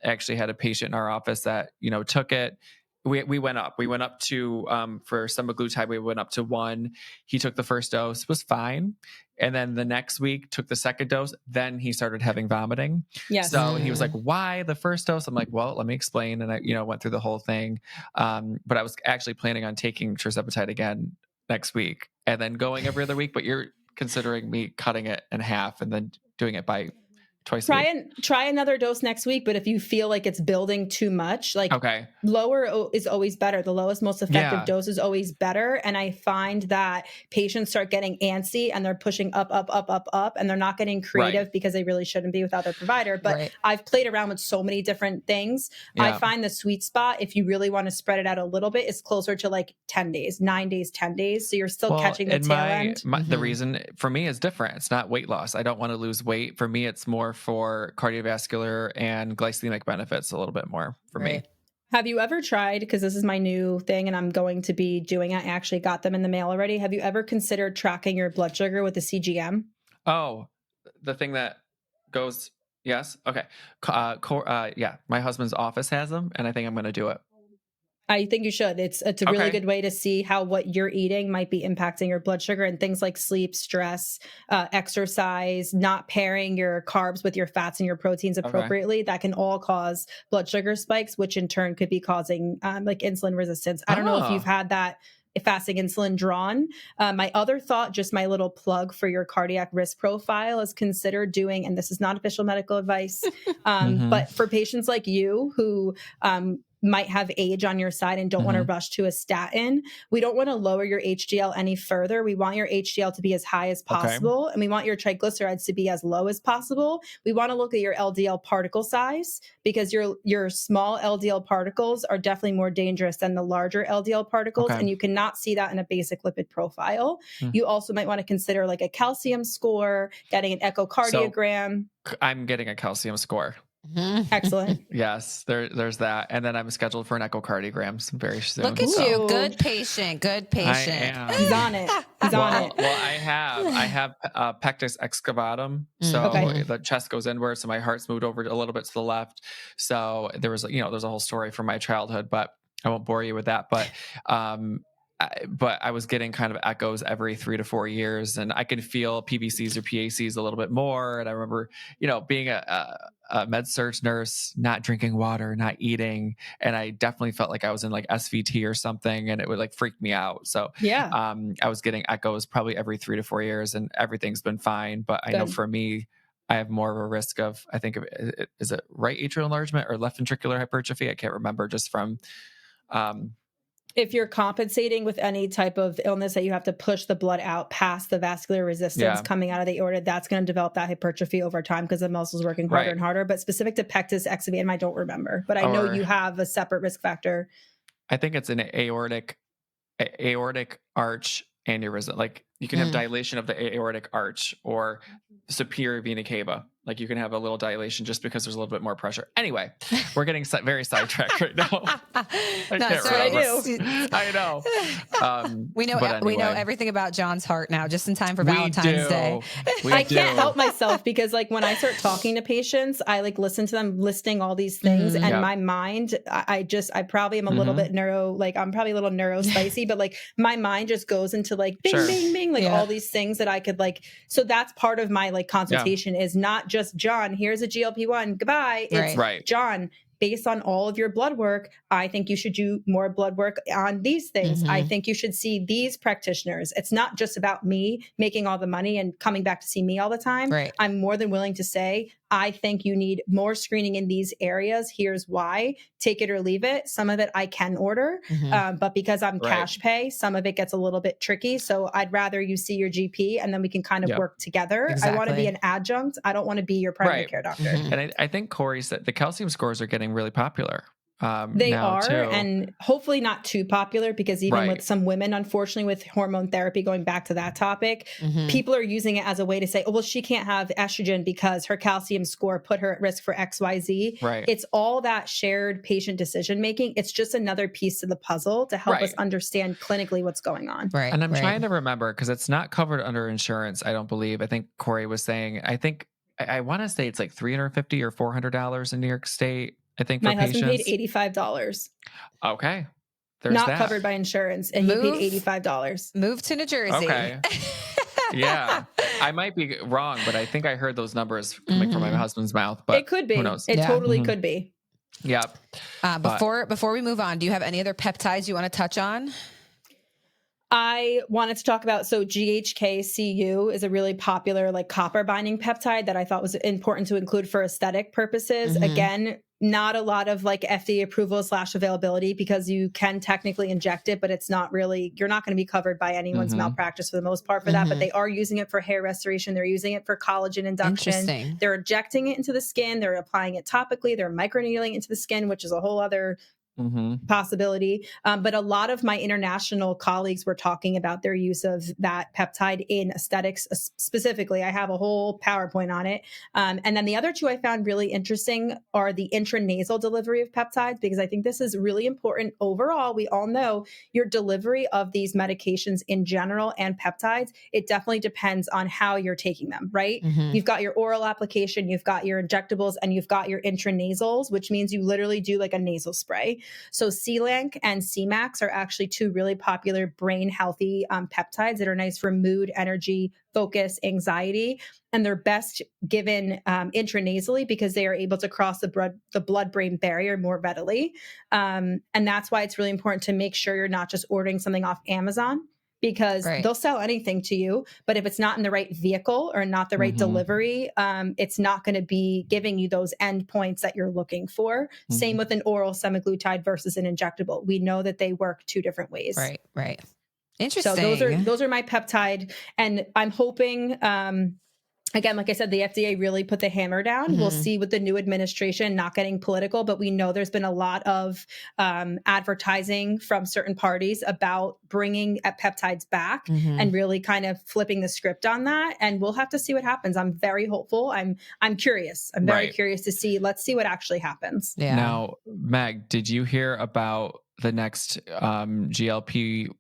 actually had a patient in our office that took it. We went up to for semaglutide, we went up to 1. He took the first dose, was fine, and then the next week took the second dose. Then he started having vomiting. Yes. So he was like, "Why the first dose?" I'm like, "Well, let me explain." And I went through the whole thing. But I was actually planning on taking tirzepatide again next week and then going every other week. But you're considering me cutting it in half and then doing it by twice a week. Try another dose next week, but if you feel like it's building too much, like lower is always better. The lowest, most effective dose is always better. And I find that patients start getting antsy and they're pushing up, and they're not getting creative because they really shouldn't be without their provider. But I've played around with so many different things. I find the sweet spot, if you really want to spread it out a little bit, is closer to like 10 days, 9 days, 10 days. So you're still catching the tail end. The reason for me is different. It's not weight loss. I don't want to lose weight. For me, it's more for cardiovascular and glycemic benefits a little bit more for me. Have you ever tried, because this is my new thing and I'm going to be doing it, I actually got them in the mail already. Have you ever considered tracking your blood sugar with the CGM? Oh, the thing that goes, yes. Okay. Yeah. My husband's office has them and I think I'm going to do it. I think you should. It's a really good way to see how what you're eating might be impacting your blood sugar, and things like sleep, stress, exercise, not pairing your carbs with your fats and your proteins appropriately. That can all cause blood sugar spikes, which in turn could be causing like insulin resistance. I don't know if you've had that fasting insulin drawn. My other thought, just my little plug for your cardiac risk profile, is consider doing, and this is not official medical advice, but for patients like you who might have age on your side and don't want to rush to a statin, we don't want to lower your HDL any further. We want your HDL to be as high as possible, and we want your triglycerides to be as low as possible. We want to look at your LDL particle size, because your small LDL particles are definitely more dangerous than the larger LDL particles, and you cannot see that in a basic lipid profile. You also might want to consider like a calcium score, getting an echocardiogram. So I'm getting a calcium score. Excellent. Yes, there's that, and then I'm scheduled for an echocardiogram very soon. Look at you, good patient, good patient. He's on it. He's on it. Well, I have pectus excavatum, so the chest goes inward, so my heart's moved over a little bit to the left. So there's a whole story from my childhood, but I won't bore you with that. But I was getting kind of echoes every 3 to 4 years, and I could feel PVCs or PACs a little bit more. And I remember, being a med surg nurse, not drinking water, not eating, and I definitely felt like I was in like SVT or something, and it would like freak me out. So I was getting echoes probably every 3 to 4 years, and everything's been fine. But I know for me, I have more of a risk of, I think, is it right atrial enlargement or left ventricular hypertrophy? I can't remember, just from if you're compensating with any type of illness that you have to push the blood out past the vascular resistance coming out of the aorta, that's going to develop that hypertrophy over time because the muscle's working harder and harder. But specific to pectus excavatum, I don't remember. But I know you have a separate risk factor. I think it's an aortic arch aneurysm. Like you can have dilation of the aortic arch or superior vena cava. Like you can have a little dilation just because there's a little bit more pressure. Anyway, we're getting very sidetracked right now. I know. We know everything about Jon's heart now, just in time for Valentine's Day. I can't help myself, because like when I start talking to patients, I like listen to them listing all these things, and my mind, I probably am a little bit I'm probably a little neurospicy, but like my mind just goes into like bing, bing, bing, like all these things that I could like. So that's part of my like consultation is not just Jon, here's a GLP-1, goodbye. It's Jon, based on all of your blood work, I think you should do more blood work on these things. I think you should see these practitioners. It's not just about me making all the money and coming back to see me all the time. I'm more than willing to say, I think you need more screening in these areas. Here's why. Take it or leave it. Some of it I can order, but because I'm cash pay, some of it gets a little bit tricky. So I'd rather you see your GP and then we can kind of work together. I want to be an adjunct. I don't want to be your primary care doctor. And I think Corey said the calcium scores are getting really popular. They now are, too. and hopefully not too popular, because even with some women, unfortunately, with hormone therapy, going back to that topic, people are using it as a way to say, oh, well, she can't have estrogen because her calcium score put her at risk for XYZ. Right. It's all that shared patient decision-making. It's just another piece of the puzzle to help us understand clinically what's going on. Right. And I'm trying to remember, because it's not covered under insurance, I don't believe. I think Corey was saying, I want to say it's like $350 or $400 in New York State, I think, for My husband patients. paid $85. Okay. There's not that. covered by insurance, and he paid $85. Move to New Jersey. Okay. Yeah. I might be wrong, but I think I heard those numbers coming from my husband's mouth. But it could be. Who knows? It totally could be. Yeah. Before we move on, do you have any other peptides you want to touch on? I wanted to talk about, so GHK-Cu is a really popular like copper binding peptide that I thought was important to include for aesthetic purposes. Again, not a lot of like FDA approval / availability, because you can technically inject it, but it's not really, you're not going to be covered by anyone's malpractice for the most part for that, but they are using it for hair restoration. They're using it for collagen induction. They're injecting it into the skin. They're applying it topically. They're microneedling into the skin, which is a whole other possibility. But a lot of my international colleagues were talking about their use of that peptide in aesthetics specifically. I have a whole PowerPoint on it. And then the other two I found really interesting are the intranasal delivery of peptides, because I think this is really important overall. We all know your delivery of these medications in general and peptides, it definitely depends on how you're taking them, right? You've got your oral application, you've got your injectables, and you've got your intranasals, which means you literally do like a nasal spray. So C-Lank and C-Max are actually two really popular brain healthy peptides that are nice for mood, energy, focus, anxiety. And they're best given intranasally because they are able to cross the blood-brain barrier more readily. And that's why it's really important to make sure you're not just ordering something off Amazon, because they'll sell anything to you, but if it's not in the right vehicle or not the right delivery, it's not going to be giving you those endpoints that you're looking for. Same with an oral semaglutide versus an injectable. We know that they work two different ways. Right. Interesting. So those are my peptide, and I'm hoping, again, like I said, the FDA really put the hammer down. We'll see with the new administration, not getting political, but we know there's been a lot of advertising from certain parties about bringing peptides back and really kind of flipping the script on that. And we'll have to see what happens. I'm very hopeful. I'm curious. I'm very curious to see. Let's see what actually happens. Yeah. Now, Meg, did you hear about the next GLP-1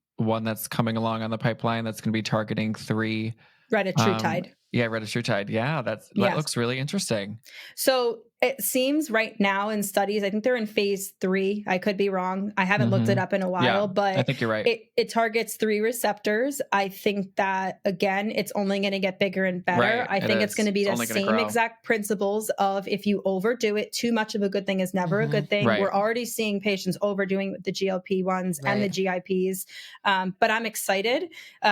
that's coming along on the pipeline that's going to be targeting 3? Retatrutide. Retatrutide. Yeah, that looks really interesting. So it seems right now in studies, I think they're in phase 3. I could be wrong. I haven't looked it up in a while, but I think you're right. It targets 3 receptors. I think that, again, it's only going to get bigger and better. Right, I think it's going to be the same exact principles of, if you overdo it, too much of a good thing is never a good thing. We're already seeing patients overdoing with the GLP-1s and the GIPs. But I'm excited.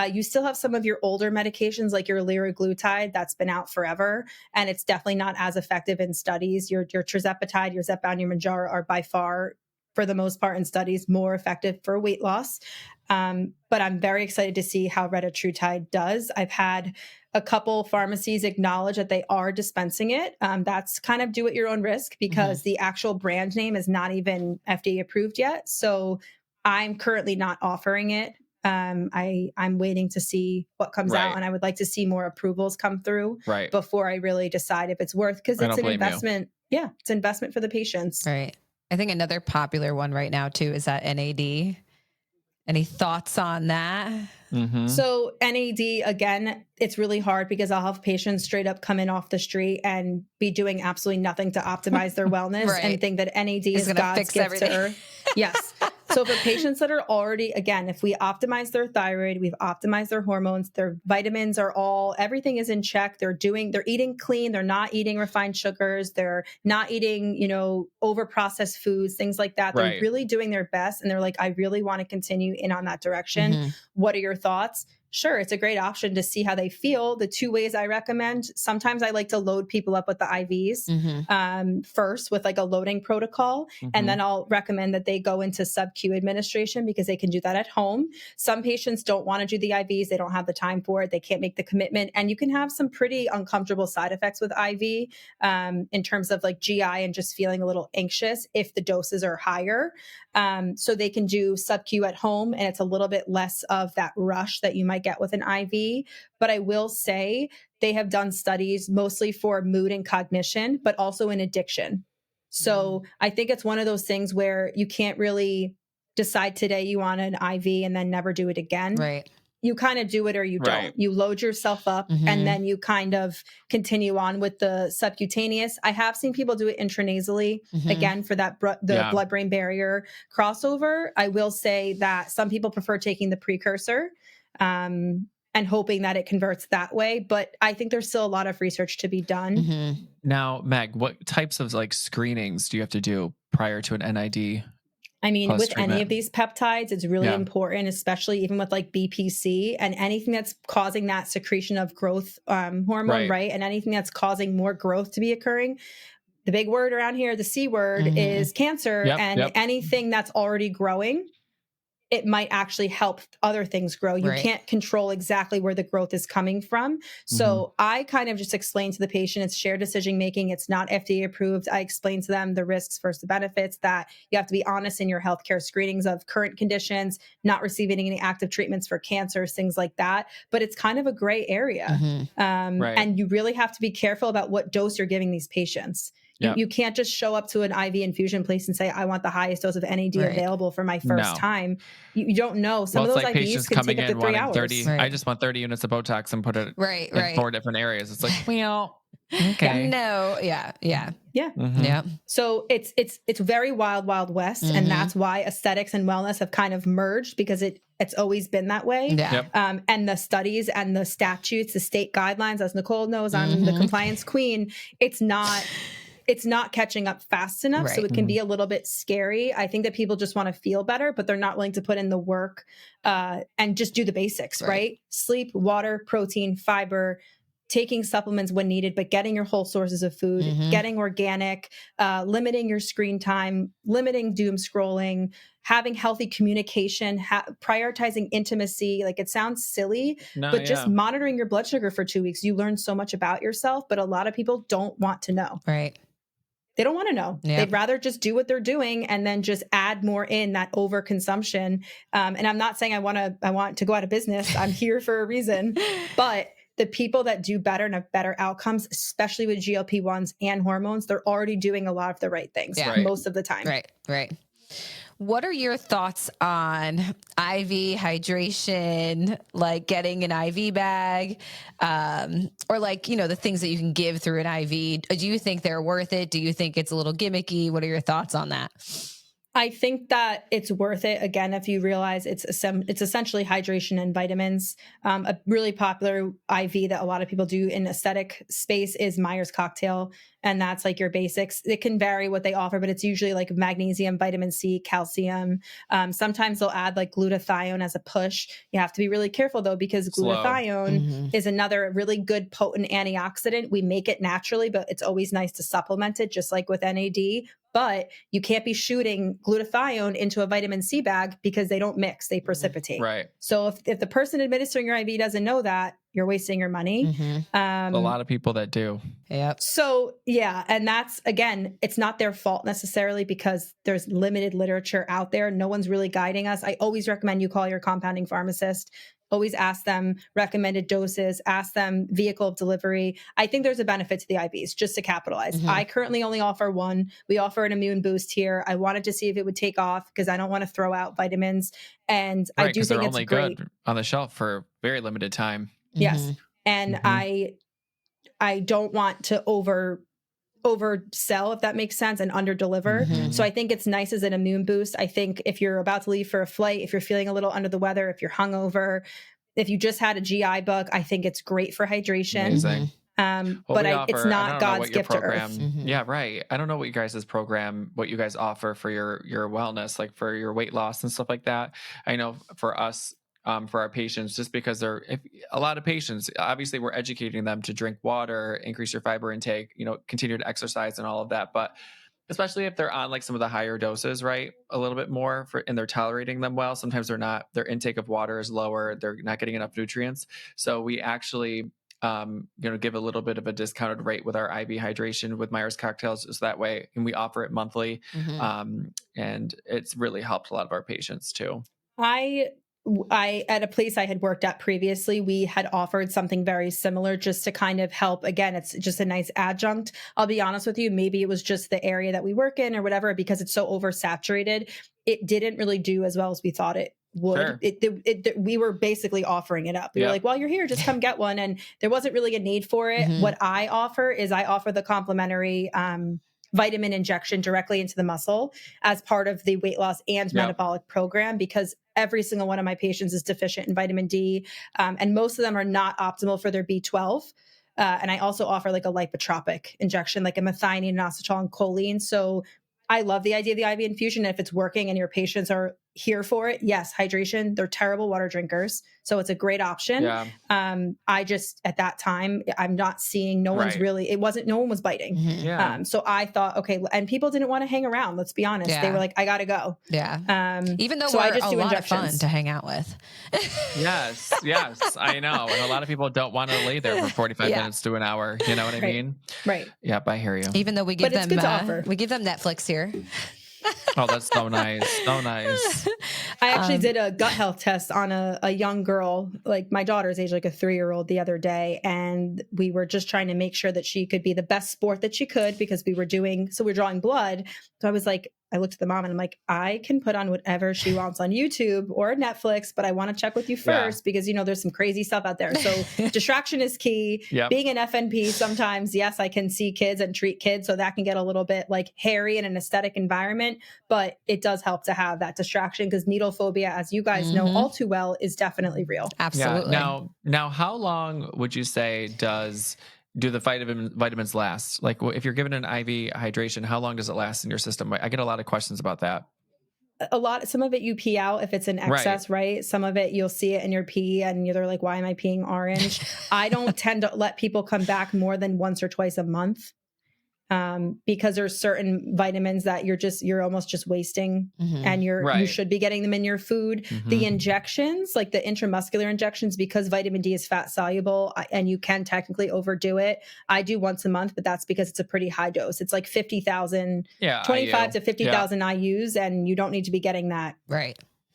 You still have some of your older medications like your liraglutide that's been out forever, and it's definitely not as effective in studies. Your tirzepatide, your Zepbound, your Mounjaro are by far, for the most part in studies, more effective for weight loss. But I'm very excited to see how retatrutide does. I've had a couple pharmacies acknowledge that they are dispensing it. That's kind of do at your own risk, because the actual brand name is not even FDA approved yet. So I'm currently not offering it. I'm waiting to see what comes out, and I would like to see more approvals come through before I really decide if it's worth, because it's an investment. Yeah, it's an investment for the patients. Right. I think another popular one right now too is that NAD. Any thoughts on that? So NAD, again, it's really hard because I'll have patients straight up come in off the street and be doing absolutely nothing to optimize their wellness and think that NAD is God's gift to Earth. Yes. So for patients that are already, again, if we optimize their thyroid, we've optimized their hormones, their vitamins are everything is in check. They're eating clean. They're not eating refined sugars. They're not eating, over processed foods, things like that. They're really doing their best. And they're like, I really want to continue in on that direction. What are your thoughts? sure, it's a great option to see how they feel. The 2 ways I recommend, sometimes I like to load people up with the IVs first with like a loading protocol. And then I'll recommend that they go into sub-Q administration because they can do that at home. Some patients don't want to do the IVs. They don't have the time for it. They can't make the commitment. And you can have some pretty uncomfortable side effects with IV in terms of like GI and just feeling a little anxious if the doses are higher. So they can do sub-Q at home, and it's a little bit less of that rush that you might get with an IV. But I will say they have done studies mostly for mood and cognition, but also in addiction. So I think it's one of those things where you can't really decide today you want an IV and then never do it again. Right. You kind of do it or you don't. You load yourself up and then you kind of continue on with the subcutaneous. I have seen people do it intranasally, again, for that blood-brain barrier crossover. I will say that some people prefer taking the precursor and hoping that it converts that way. But I think there's still a lot of research to be done. Now, Meg, what types of like screenings do you have to do prior to an NID? I mean, with any of these peptides, it's really important, especially even with like BPC and anything that's causing that secretion of growth hormone, right? And anything that's causing more growth to be occurring. The big word around here, the C word, is cancer. Anything that's already growing, it might actually help other things grow. You can't control exactly where the growth is coming from. So I kind of just explain to the patient, it's shared decision making. It's not FDA approved. I explain to them the risks versus the benefits, that you have to be honest in your healthcare screenings of current conditions, not receiving any active treatments for cancers, things like that. But it's kind of a gray area. And you really have to be careful about what dose you're giving these patients. You can't just show up to an IV infusion place and say, I want the highest dose of NAD available for my first time. You don't know. Some of those like IVs can take up to 3 hours. 30, I just want 30 units of Botox and put it in 4 different areas. It's like, well, okay. No. Yeah. So it's very wild west. And that's why aesthetics and wellness have kind of merged, because it's always been that way. And the studies and the statutes, the state guidelines, as Nicole knows, I'm the compliance queen. It's not catching up fast enough. So it can be a little bit scary. I think that people just want to feel better, but they're not willing to put in the work and just do the basics, right? Sleep, water, protein, fiber, taking supplements when needed, but getting your whole sources of food, getting organic, limiting your screen time, limiting doom scrolling, having healthy communication, prioritizing intimacy. Like, it sounds silly, but just monitoring your blood sugar for 2 weeks. You learn so much about yourself, but a lot of people don't want to know. They don't want to know. They'd rather just do what they're doing and then just add more in that overconsumption. And I'm not saying I want to go out of business. I'm here for a reason, but the people that do better and have better outcomes, especially with GLP-1s and hormones, they're already doing a lot of the right things most of the time. Right. What are your thoughts on IV hydration, like getting an IV bag, or like, the things that you can give through an IV? Do you think they're worth it? Do you think it's a little gimmicky? What are your thoughts on that? I think that it's worth it. Again, if you realize it's essentially hydration and vitamins. A really popular IV that a lot of people do in aesthetic space is Myers cocktail. And that's like your basics. It can vary what they offer, but it's usually like magnesium, vitamin C, calcium. Sometimes they'll add like glutathione as a push. You have to be really careful though, because glutathione is another really good potent antioxidant. We make it naturally, but it's always nice to supplement it, just like with NAD. But you can't be shooting glutathione into a vitamin C bag because they don't mix, they precipitate. Right. So if the person administering your IV doesn't know that, you're wasting your money. A lot of people that do. So and that's, again, it's not their fault necessarily, because there's limited literature out there. No one's really guiding us. I always recommend you call your compounding pharmacist. Always ask them recommended doses, ask them vehicle of delivery. I think there's a benefit to the IVs, just to capitalize. I currently only offer one. We offer an immune boost here. I wanted to see if it would take off because I don't want to throw out vitamins. And I do think it's only great. Good on the shelf for very limited time. Yes. And I don't want to oversell, if that makes sense, and under deliver. So I think it's nice as an immune boost. I think if you're about to leave for a flight, if you're feeling a little under the weather, if you're hungover, if you just had a GI bug, I think it's great for hydration. Amazing. It's not God's gift to earth. Yeah, right. I don't know what you guys' program, what you guys offer for your wellness, like for your weight loss and stuff like that. I know for us, for our patients, just because a lot of patients, obviously we're educating them to drink water, increase your fiber intake, continue to exercise and all of that. But especially if they're on like some of the higher doses, right? A little bit more and they're tolerating them well. Sometimes their intake of water is lower. They're not getting enough nutrients. So we actually, give a little bit of a discounted rate with our IV hydration with Myers cocktails is that way. And we offer it monthly. And it's really helped a lot of our patients too. I at a place I had worked at previously, we had offered something very similar just to kind of help. Again, it's just a nice adjunct. I'll be honest with you, maybe it was just the area that we work in or whatever, because it's so oversaturated. It didn't really do as well as we thought it would. Sure. We were basically offering it up. We were like, well, you're here, just come get one. And there wasn't really a need for it. What I offer the complimentary vitamin injection directly into the muscle as part of the weight loss and metabolic program, because every single one of my patients is deficient in vitamin D. And most of them are not optimal for their B12. And I also offer like a lipotropic injection, like a methionine, inositol, and choline. So I love the idea of the IV infusion. If it's working and your patients are here for it, yes, hydration. They're terrible water drinkers, so it's a great option. I just, at that time, I'm not seeing, no one was biting. So I thought, okay, and people didn't want to hang around. Let's be honest. They were like, I gotta go. Even though so we're I just a do lot injections. of fun to hang out with. Yes, I know. And a lot of people don't want to lay there for 45 minutes to an hour. You know what I mean? Right. Yep, I hear you. Even though we give them Netflix here. Oh, that's so nice. So nice. I actually did a gut health test on a young girl, like my daughter's age, like a 3-year-old the other day. And we were just trying to make sure that she could be the best sport that she could, because we're drawing blood. So I was like, I looked at the mom and I'm like, I can put on whatever she wants on YouTube or Netflix, but I want to check with you first because, there's some crazy stuff out there. So distraction is key. Being an FNP, sometimes, yes, I can see kids and treat kids. So that can get a little bit like hairy in an aesthetic environment, but it does help to have that distraction, because needle phobia, as you guys know all too well, is definitely real. Absolutely. Now, how long would you say do the vitamins last? Like if you're given an IV hydration, how long does it last in your system? I get a lot of questions about that. Some of it you pee out if it's in excess, right? Some of it you'll see it in your pee and you're like, why am I peeing orange? I don't tend to let people come back more than once or twice a month. Because there's certain vitamins that you're almost just wasting, and you should be getting them in your food. The injections, like the intramuscular injections, because vitamin D is fat soluble and you can technically overdo it. I do once a month, but that's because it's a pretty high dose. It's like 50,000, 25 to 50,000 IUs, and you don't need to be getting that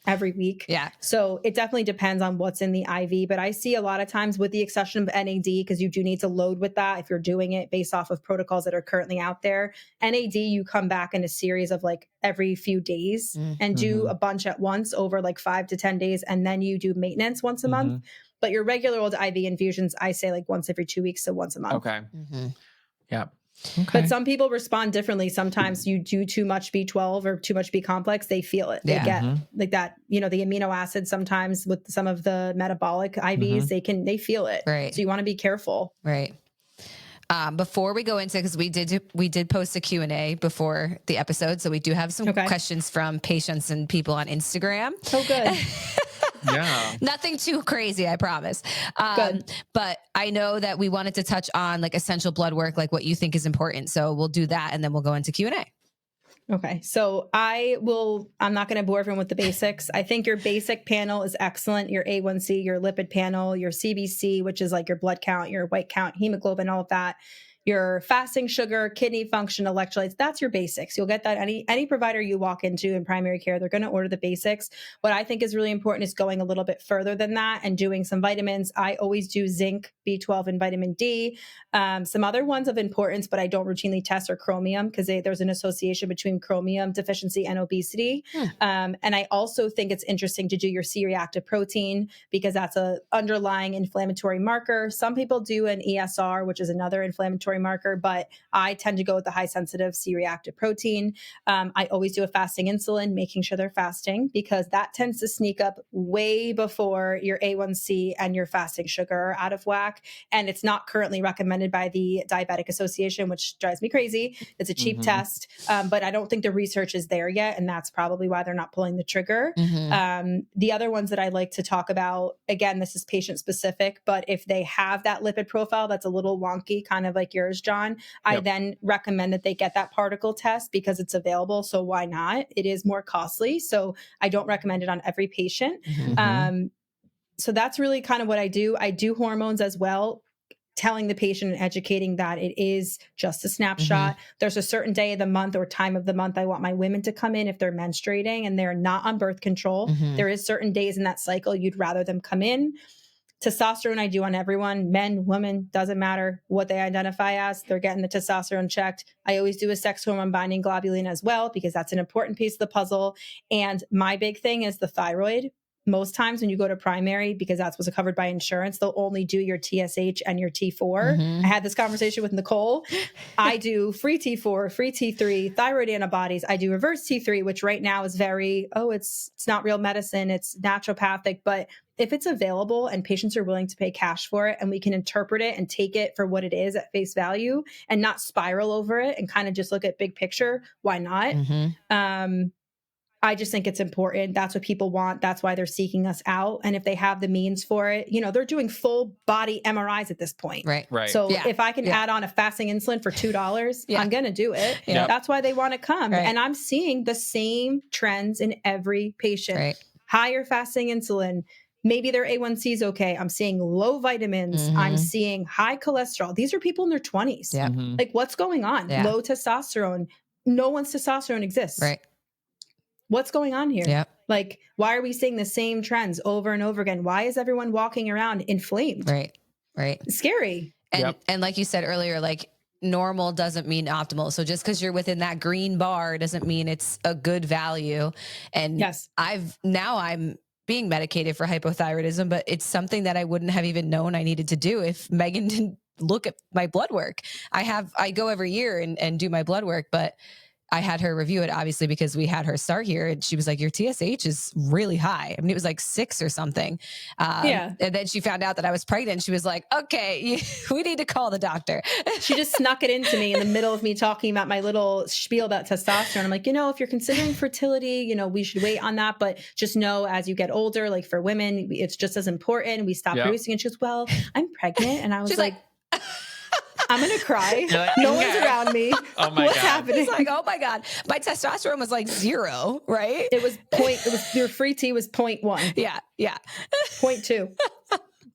every week. So it definitely depends on what's in the IV. But I see a lot of times, with the exception of NAD, because you do need to load with that if you're doing it based off of protocols that are currently out there. NAD, you come back in a series of like every few days and do a bunch at once over like 5 to 10 days. And then you do maintenance once a month. But your regular old IV infusions, I say like once every 2 weeks, so once a month. Okay. Yeah. Okay. But some people respond differently. Sometimes you do too much B12 or too much B complex, they feel it. They get like that, the amino acids sometimes with some of the metabolic IVs, they feel it. Right. So you want to be careful. Right. Before we go into, because we did post a Q&A before the episode. So we do have some questions from patients and people on Instagram. Oh, good. Nothing too crazy, I promise. Good. But I know that we wanted to touch on like essential blood work, like what you think is important. So we'll do that and then we'll go into Q&A. Okay. So I'm not going to bore everyone with the basics. I think your basic panel is excellent. Your A1C, your lipid panel, your CBC, which is like your blood count, your white count, hemoglobin, all of that. Your fasting sugar, kidney function, electrolytes, that's your basics. You'll get that any provider you walk into in primary care, they're going to order the basics. What I think is really important is going a little bit further than that and doing some vitamins. I always do zinc, B12, and vitamin D. Some other ones of importance, but I don't routinely test, are chromium, because there's an association between chromium deficiency and obesity. And I also think it's interesting to do your C-reactive protein, because that's a underlying inflammatory marker. Some people do an ESR, which is another inflammatory inflammatory marker, but I tend to go with the high sensitive C-reactive protein. I always do a fasting insulin, making sure they're fasting, because that tends to sneak up way before your A1C and your fasting sugar are out of whack. And it's not currently recommended by the Diabetic Association, which drives me crazy. It's a cheap test, but I don't think the research is there yet. And that's probably why they're not pulling the trigger. The other ones that I like to talk about, again, this is patient specific, but if they have that lipid profile that's a little wonky, kind of like yours, Jon, I then recommend that they get that particle test because it's available. So why not? It is more costly. So I don't recommend it on every patient. So that's really kind of what I do. I do hormones as well, telling the patient and educating that it is just a snapshot. There's a certain day of the month or time of the month I want my women to come in if they're menstruating and they're not on birth control. There is certain days in that cycle you'd rather them come in. Testosterone I do on everyone, men, women, doesn't matter what they identify as. They're getting the testosterone checked. I always do a sex hormone binding globulin as well, because that's an important piece of the puzzle. And my big thing is the thyroid. Most times when you go to primary, because that's what's covered by insurance, they'll only do your TSH and your T4. I had this conversation with Nicole. I do free T4, free T3, thyroid antibodies. I do reverse T3, which right now is very, it's not real medicine. It's naturopathic. But if it's available and patients are willing to pay cash for it and we can interpret it and take it for what it is at face value and not spiral over it and kind of just look at big picture, why not? I just think it's important. That's what people want. That's why they're seeking us out. And if they have the means for it, they're doing full body MRIs at this point. Right. So if I can add on a fasting insulin for $2, I'm going to do it. That's why they want to come. And I'm seeing the same trends in every patient. Higher fasting insulin. Maybe their A1C is okay. I'm seeing low vitamins. I'm seeing high cholesterol. These are people in their 20s. Like, what's going on? Low testosterone. No one's testosterone exists. What's going on here? Like, why are we seeing the same trends over and over again? Why is everyone walking around inflamed? Right. It's scary. And like you said earlier, like, normal doesn't mean optimal. So just because you're within that green bar doesn't mean it's a good value. And I'm being medicated for hypothyroidism, but it's something that I wouldn't have even known I needed to do if Megan didn't look at my blood work. I go every year and do my blood work, but I had her review it, obviously, because we had her start here, and she was like, your TSH is really high. I mean, it was like 6 or something. And then she found out that I was pregnant. She was like, okay, we need to call the doctor. She just snuck it into me in the middle of me talking about my little spiel about testosterone. I'm like, if you're considering fertility, we should wait on that. But just know, as you get older, like for women, it's just as important. We stop producing. And she goes, well, I'm pregnant. And I was like I'm going to cry. Like, no one's around me. Oh my What's God. happening? It's like, oh my God. My testosterone was like 0, right? It was your free T was 0.1. Yeah. 0.2.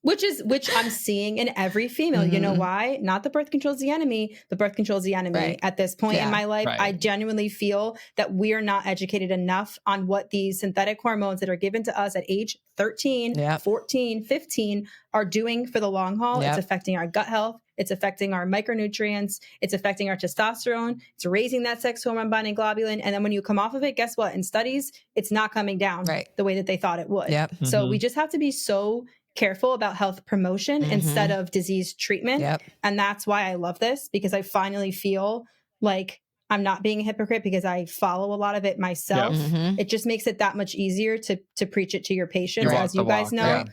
Which I'm seeing in every female. You know why? Not the birth control is the enemy. The birth control is the enemy at this point in my life. I genuinely feel that we are not educated enough on what these synthetic hormones that are given to us at age 13, 14, 15 are doing for the long haul. It's affecting our gut health. It's affecting our micronutrients. It's affecting our testosterone. It's raising that sex hormone binding globulin. And then when you come off of it, guess what? In studies, it's not coming down the way that they thought it would. So we just have to be so careful about health promotion instead of disease treatment. And that's why I love this, because I finally feel like I'm not being a hypocrite because I follow a lot of it myself. It just makes it that much easier to preach it to your patients. As you guys know,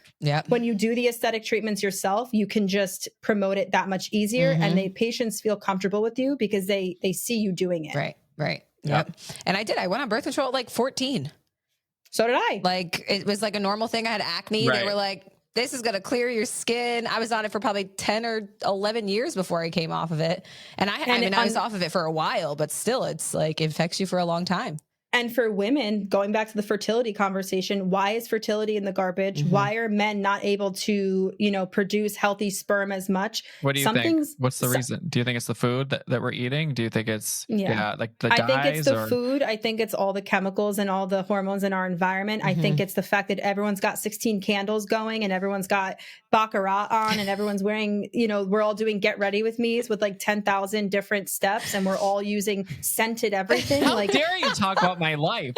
when you do the aesthetic treatments yourself, you can just promote it that much easier. And the patients feel comfortable with you because they see you doing it. Right. And I went on birth control at like 14. So did I. Like, it was like a normal thing. I had acne. They were like, this is going to clear your skin. I was on it for probably 10 or 11 years before I came off of it. And I was off of it for a while, but still, it's like, it affects you for a long time. And for women, going back to the fertility conversation, why is fertility in the garbage? Why are men not able to, produce healthy sperm as much? What do you think? What's the reason? Do you think it's the food that we're eating? Do you think it's like the dyes? I think it's the food. I think it's all the chemicals and all the hormones in our environment. I think it's the fact that everyone's got 16 candles going and everyone's got Baccarat on and everyone's wearing, we're all doing get ready with me's with like 10,000 different steps and we're all using scented everything. How dare you talk about my life?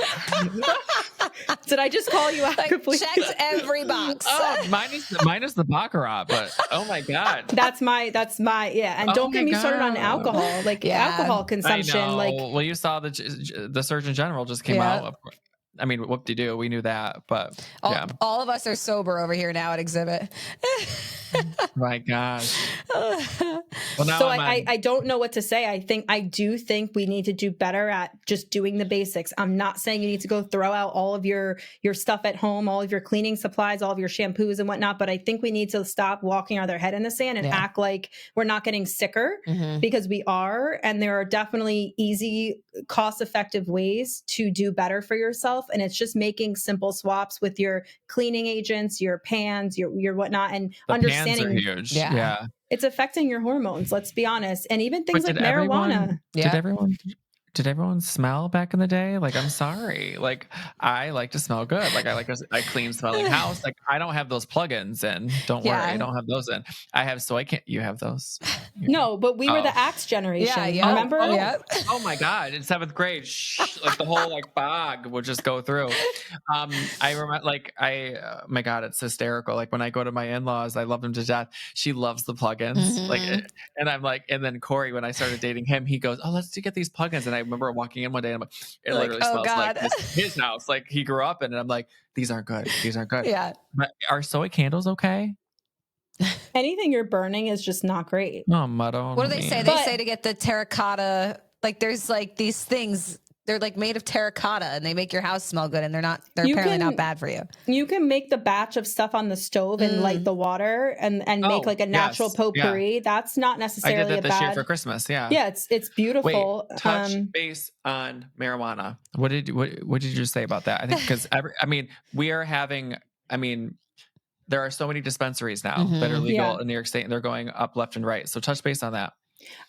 Did I just call you out? Like, checked every box. Oh, minus the baccarat, but oh my God. That's my, yeah. And don't get me started on alcohol, like alcohol consumption. I know. Like, well, you saw the Surgeon General just came out. I mean, whoop-de-doo, we knew that, but all of us are sober over here now at Exhibit. My gosh. Well, now so I don't know what to say. I do think we need to do better at just doing the basics. I'm not saying you need to go throw out all of your stuff at home, all of your cleaning supplies, all of your shampoos and whatnot, but I think we need to stop walking our head in the sand and act like we're not getting sicker, because we are. And there are definitely easy, cost-effective ways to do better for yourself. And it's just making simple swaps with your cleaning agents, your pans, your whatnot, and the understanding pans are huge. Yeah. It's affecting your hormones, let's be honest. And even things like marijuana. Did everyone smell back in the day? Like, I'm sorry. Like, I like to smell good. Like, I like a clean smelling house. Like, I don't have those plugins in. Don't worry. I don't have those in. I have, so I can't, you have those? No, but we were the Axe generation. Remember? Oh my God. In 7th grade, like the whole like bog would just go through. I remember my God, it's hysterical. Like when I go to my in-laws, I love them to death. She loves the plugins. Like, and I'm like, and then Corey, when I started dating him, he goes, oh, let's get these plugins. And I remember walking in one day and I'm like, it literally smells like his house. Like he grew up in it. And I'm like, these aren't good. These aren't good. Yeah. But are soy candles okay? Anything you're burning is just not great. No, muddle. What do they say? They say to get the terracotta, like there's like these things, they're like made of terracotta and they make your house smell good and they're apparently not bad for you. You can make the batch of stuff on the stove and light the water and make like a natural potpourri. Yeah. That's not necessarily I did that this year for Christmas. Yeah. Yeah. It's beautiful. Wait, touch base on marijuana. What did you just say about that? I think because there are so many dispensaries now that are legal in New York State and they're going up left and right. So touch base on that.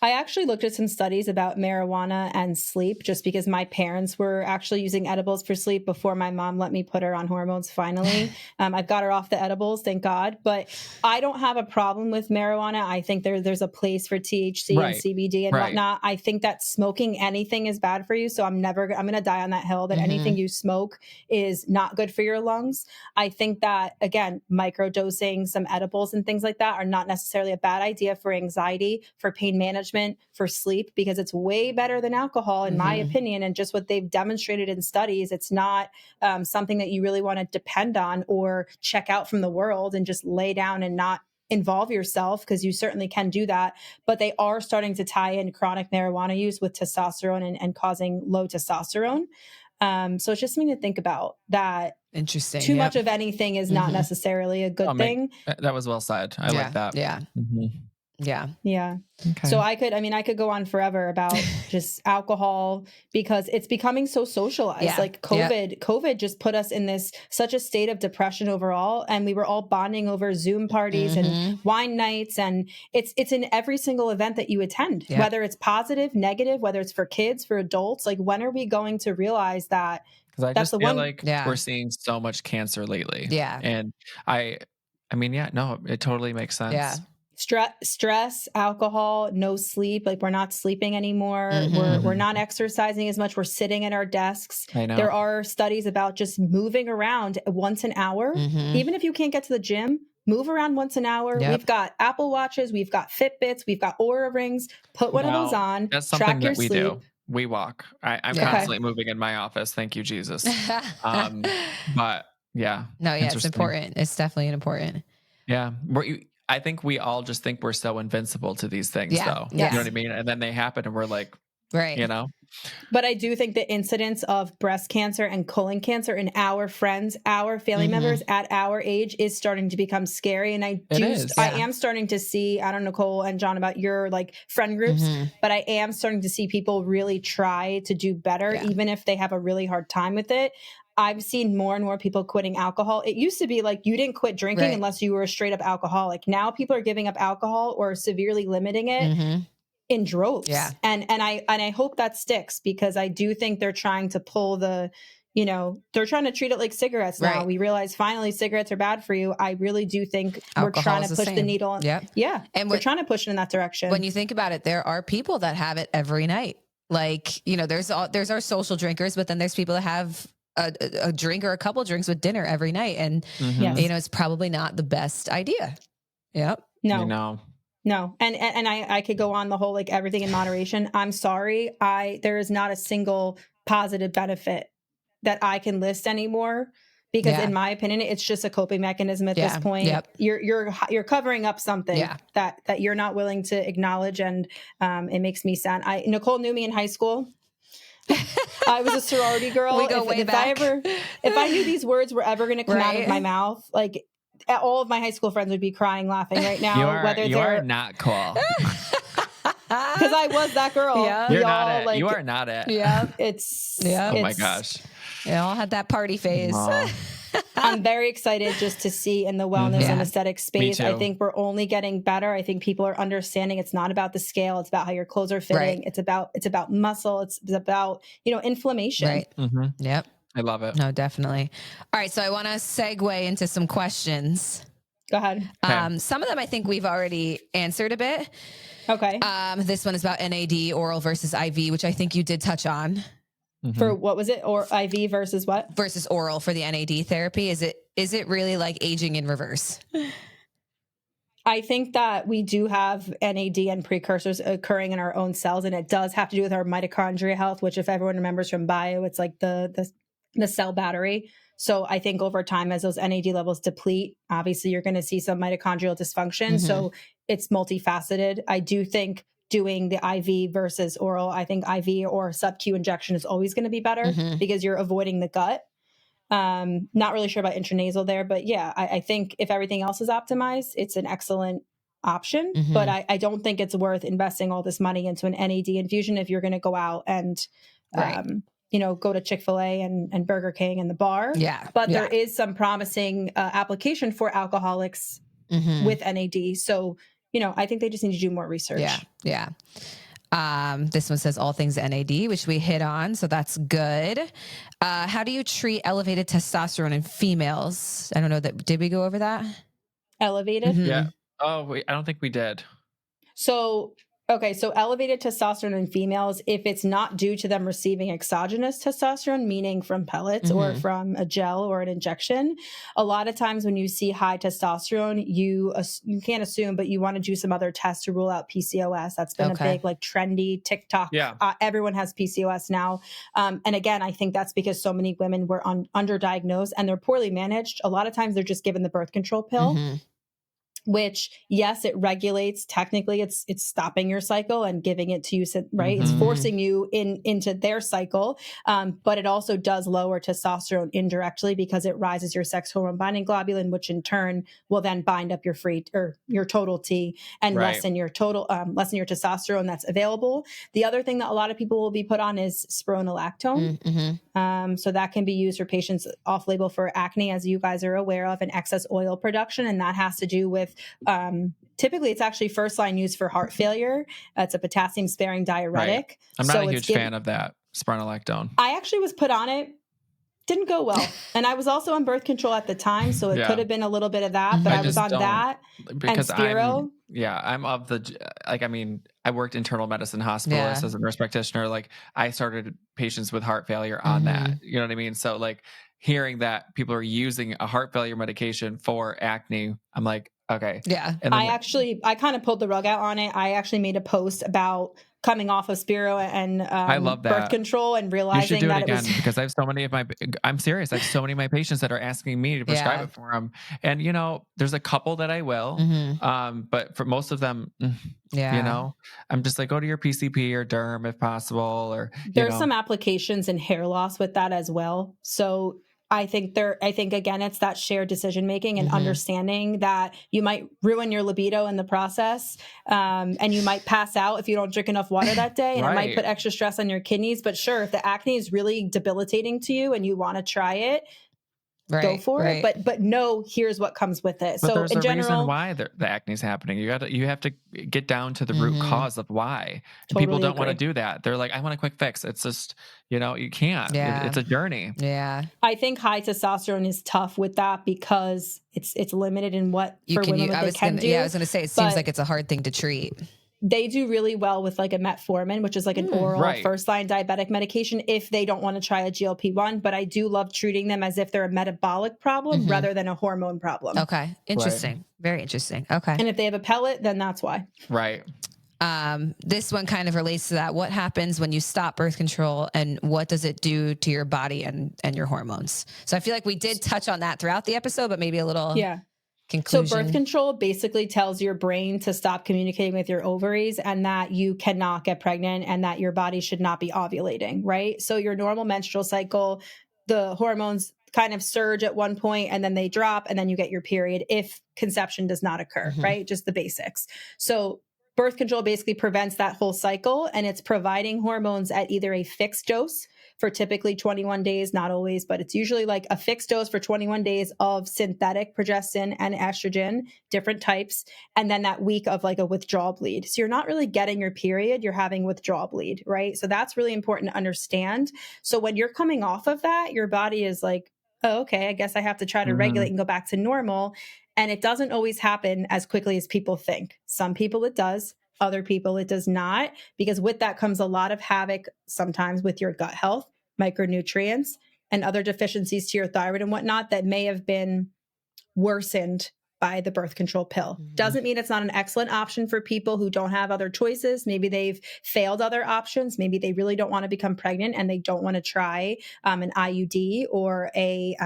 I actually looked at some studies about marijuana and sleep just because my parents were actually using edibles for sleep before my mom let me put her on hormones finally. I've got her off the edibles, thank God. But I don't have a problem with marijuana. I think there's a place for THC and CBD and whatnot. I think that smoking anything is bad for you. So I'm going to die on that hill that anything you smoke is not good for your lungs. I think that, again, microdosing some edibles and things like that are not necessarily a bad idea for anxiety, for pain management, for sleep, because it's way better than alcohol in my opinion. And just what they've demonstrated in studies, it's not something that you really want to depend on or check out from the world and just lay down and not involve yourself, because you certainly can do that. But they are starting to tie in chronic marijuana use with testosterone and causing low testosterone. So it's just something to think about, that interesting. Too much of anything is not necessarily a good thing. That was well said. I like that. Yeah. Yeah. Yeah. Okay. So I could go on forever about just alcohol, because it's becoming so socialized. Yeah. Like COVID just put us in such a state of depression overall. And we were all bonding over Zoom parties and wine nights. And it's in every single event that you attend, whether it's positive, negative, whether it's for kids, for adults. Like, when are we going to realize that? Because I just feel like we're seeing so much cancer lately. Yeah. And it totally makes sense. Yeah. Stress, alcohol, no sleep. Like, we're not sleeping anymore. We're not exercising as much. We're sitting at our desks. I know. There are studies about just moving around once an hour. Even if you can't get to the gym, move around once an hour. Yep. We've got Apple Watches. We've got Fitbits. We've got Aura rings. Put one of those on. That's something that we do. We walk. I'm constantly moving in my office. Thank you, Jesus. But yeah. No, yeah, it's important. It's definitely important. Yeah. I think we all just think we're so invincible to these things, though. Yes. You know what I mean? And then they happen and we're like, you know? But I do think the incidence of breast cancer and colon cancer in our friends, our family members at our age is starting to become scary. And I am starting to see, I don't know, Nicole and Jon, about your like friend groups, but I am starting to see people really try to do better, even if they have a really hard time with it. I've seen more and more people quitting alcohol. It used to be like you didn't quit drinking unless you were a straight up alcoholic. Now people are giving up alcohol or severely limiting it in droves. Yeah. And I hope that sticks, because I do think they're trying to pull they're trying to treat it like cigarettes now. We realize finally cigarettes are bad for you. I really do think we're trying to push the needle. Yeah. And we're trying to push it in that direction. When you think about it, there are people that have it every night. Like, there's our social drinkers, but then there's people that have a drink or a couple drinks with dinner every night. And, Yes. you know, it's probably not the best idea. Yep. No. You know. No. And I could go on the whole, like everything in moderation. I'm sorry. there is not a single positive benefit that I can list anymore because in my opinion, it's just a coping mechanism at this point. Yep. You're covering up something that you're not willing to acknowledge. And it makes me sad. Nicole knew me in high school. I was a sorority girl. We go way back. If I knew these words were ever going to come out of my mouth, like all of my high school friends would be crying, laughing right now. You are not cool. Because I was that girl. Yeah. You're not it. Like, you are not it. Yeah. Oh my gosh. They all had that party phase. I'm very excited just to see in the wellness and aesthetic space. I think we're only getting better. I think people are understanding it's not about the scale. It's about how your clothes are fitting. Right. It's about muscle. It's about, inflammation. Right. Mm-hmm. Yep. I love it. No, definitely. All right. So I want to segue into some questions. Go ahead. Okay. Some of them I think we've already answered a bit. Okay. This one is about NAD, oral versus IV, which I think you did touch on. Mm-hmm. For what was it? Or IV versus what? Versus oral for the NAD therapy. Is it really like aging in reverse? I think that we do have NAD and precursors occurring in our own cells, and it does have to do with our mitochondria health, which if everyone remembers from bio, it's like the cell battery. So I think over time, as those NAD levels deplete, obviously you're going to see some mitochondrial dysfunction. Mm-hmm. So it's multifaceted. I do think doing the IV versus oral, I think IV or sub-Q injection is always going to be better because you're avoiding the gut. Not really sure about intranasal there, but yeah, I think if everything else is optimized, it's an excellent option. Mm-hmm. But I don't think it's worth investing all this money into an NAD infusion if you're going to go out and, go to Chick-fil-A and Burger King and the bar. Yeah. But there is some promising application for alcoholics with NAD. So, I think they just need to do more research. Yeah. This one says all things NAD, which we hit on. So that's good. How do you treat elevated testosterone in females? I don't know did we go over that? Elevated? Mm-hmm. Yeah. Oh, I don't think we did. So elevated testosterone in females, if it's not due to them receiving exogenous testosterone, meaning from pellets or from a gel or an injection, a lot of times when you see high testosterone, you can't assume, but you want to do some other tests to rule out PCOS. That's been a big, trendy TikTok. Yeah. Everyone has PCOS now. And again, I think that's because so many women were underdiagnosed and they're poorly managed. A lot of times they're just given the birth control pill. Mm-hmm. Which, yes, it regulates. Technically, it's stopping your cycle and giving it to you, right? Mm-hmm. It's forcing you into their cycle. But it also does lower testosterone indirectly because it rises your sex hormone binding globulin, which in turn will then bind up your your total T and lessen your testosterone that's available. The other thing that a lot of people will be put on is spironolactone. Mm-hmm. So that can be used for patients off-label for acne, as you guys are aware of, and excess oil production, and that has to do with typically it's actually first line used for heart failure. It's a potassium sparing diuretic. Right. I'm not a huge fan of that spironolactone. I actually was put on it. Didn't go well. And I was also on birth control at the time. So it could have been a little bit of that, but I was on that because and Spiro. I'm of I worked internal medicine hospitalist as a nurse practitioner. I started patients with heart failure on that. You know what I mean? So hearing that people are using a heart failure medication for acne, I'm like, okay. Yeah. And then I kind of pulled the rug out on it. I actually made a post about coming off of Spiro and I love that. Birth control and realizing you should do that it again it was because I have so many of I'm serious. I have so many of my patients that are asking me to prescribe it for them. And there's a couple that I will, but for most of them, I'm just go to your PCP or derm if possible, or there's some applications in hair loss with that as well. So I think again, it's that shared decision making and understanding that you might ruin your libido in the process, and you might pass out if you don't drink enough water that day, and it might put extra stress on your kidneys. But sure, if the acne is really debilitating to you and you want to try it, go for it. But no, here's what comes with it. But so there's in a general, reason why the acne is happening. You have to get down to the root cause of why. Totally people don't agree. want to do that. They're like, I want a quick fix. It's just, you can't. Yeah. It's a journey. Yeah. I think high testosterone is tough with that because it's limited in what you for can women use. what they can do. Yeah, I was going to say, it seems like it's a hard thing to treat. they do really well with like a metformin, which is like an oral first line diabetic medication if they don't want to try a GLP-1. But I do love treating them as if they're a metabolic problem rather than a hormone problem. Okay. Interesting. Very interesting. Okay. And if they have a pellet, then that's why. Right. This one kind of relates to that. What happens when you stop birth control, and what does it do to your body and your hormones? So I feel like we did touch on that throughout the episode, but maybe a little conclusion. So birth control basically tells your brain to stop communicating with your ovaries and that you cannot get pregnant and that your body should not be ovulating, right? So your normal menstrual cycle, the hormones kind of surge at one point and then they drop and then you get your period if conception does not occur, right? Just the basics. So birth control basically prevents that whole cycle, and it's providing hormones at either a fixed dose for typically 21 days, not always, but it's usually like a fixed dose for 21 days of synthetic progestin and estrogen, different types, and then that week of like a withdrawal bleed. So you're not really getting your period, you're having withdrawal bleed, right? So that's really important to understand. So when you're coming off of that, your body is like, oh, okay, I guess I have to try to regulate and go back to normal. And it doesn't always happen as quickly as people think. Some people it does, other people it does not, because with that comes a lot of havoc sometimes with your gut health, micronutrients, and other deficiencies to your thyroid and whatnot that may have been worsened by the birth control pill. Doesn't mean it's not an excellent option for people who don't have other choices. Maybe they've failed other options. Maybe they really don't want to become pregnant and they don't want to try an IUD or a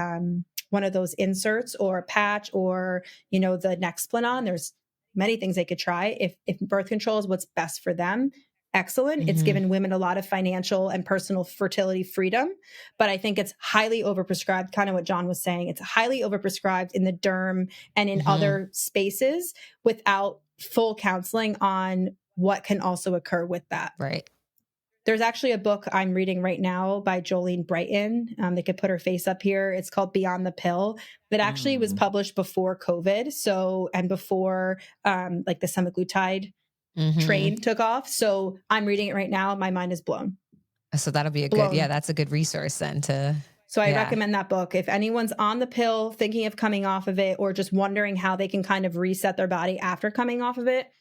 one of those inserts or a patch or, you know, the Nexplanon. There's many things they could try. If birth control is what's best for them, excellent. It's given women a lot of financial and personal fertility freedom, but I think it's highly overprescribed, kind of what Jon was saying. It's highly overprescribed in the derm and in other spaces without full counseling on what can also occur with that. Right. There's actually a book I'm reading right now by Jolene Brighton. They could put her face up here. It's called Beyond the Pill. That actually was published before COVID. So, and before like the semaglutide train took off. So I'm reading it right now. My mind is blown. So that'll be a good, that's a good resource then to. So I recommend that book. If anyone's on the pill, thinking of coming off of it, or just wondering how they can kind of reset their body after coming off of it,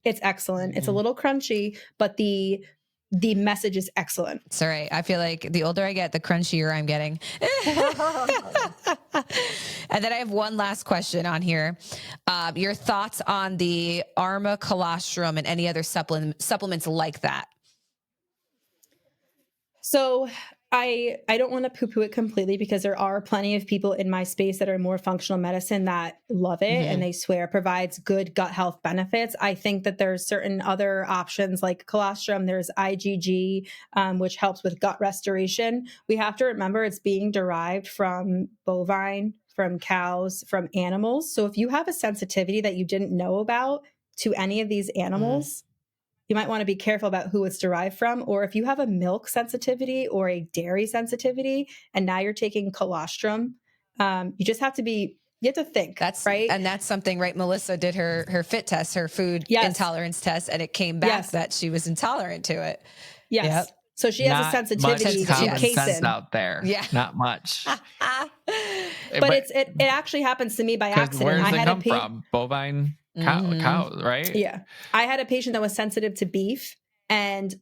it's excellent. It's a little crunchy, but the message is excellent. It's all right. I feel like the older I get, the crunchier I'm getting. And then I have one last question on here. Your thoughts on the Arma colostrum and any other supplements like that? So I don't want to poo-poo it completely because there are plenty of people in my space that are more functional medicine that love it and they swear it provides good gut health benefits. I think that there's certain other options like colostrum. There's IgG, which helps with gut restoration. We have to remember it's being derived from bovine, from cows, from animals. So if you have a sensitivity that you didn't know about to any of these animals, you might want to be careful about who it's derived from. Or if you have a milk sensitivity or a dairy sensitivity, and now you're taking colostrum, you just have to be, you have to think. That's right. And that's something, right? Melissa did her fit test, her food intolerance test, and it came back that she was intolerant to it. Yes. Yep. So she has a sensitivity to to casein out there. Yeah. Not much. but it actually happens to me by accident. Where does it come from? Bovine? Cows, right? Yeah. I had a patient that was sensitive to beef, and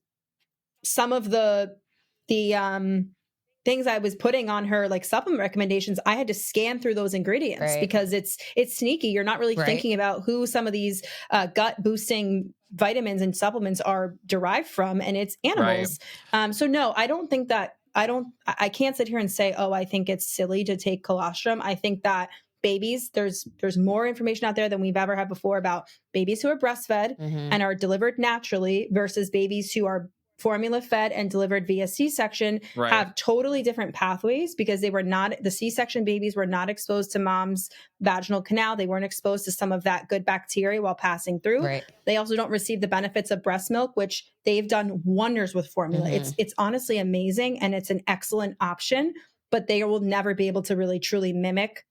some of the things I was putting on her, like supplement recommendations, I had to scan through those ingredients because it's sneaky. You're not really thinking about who some of these gut boosting vitamins and supplements are derived from, and it's animals. So no, I don't think that I can't sit here and say, oh, I think it's silly to take colostrum. I think that babies, there's more information out there than we've ever had before about babies who are breastfed and are delivered naturally versus babies who are formula fed and delivered via C-section have totally different pathways because the C-section babies were not exposed to mom's vaginal canal. They weren't exposed to some of that good bacteria while passing through. They also don't receive the benefits of breast milk, which they've done wonders with formula. It's honestly amazing and it's an excellent option, but they will never be able to really truly mimic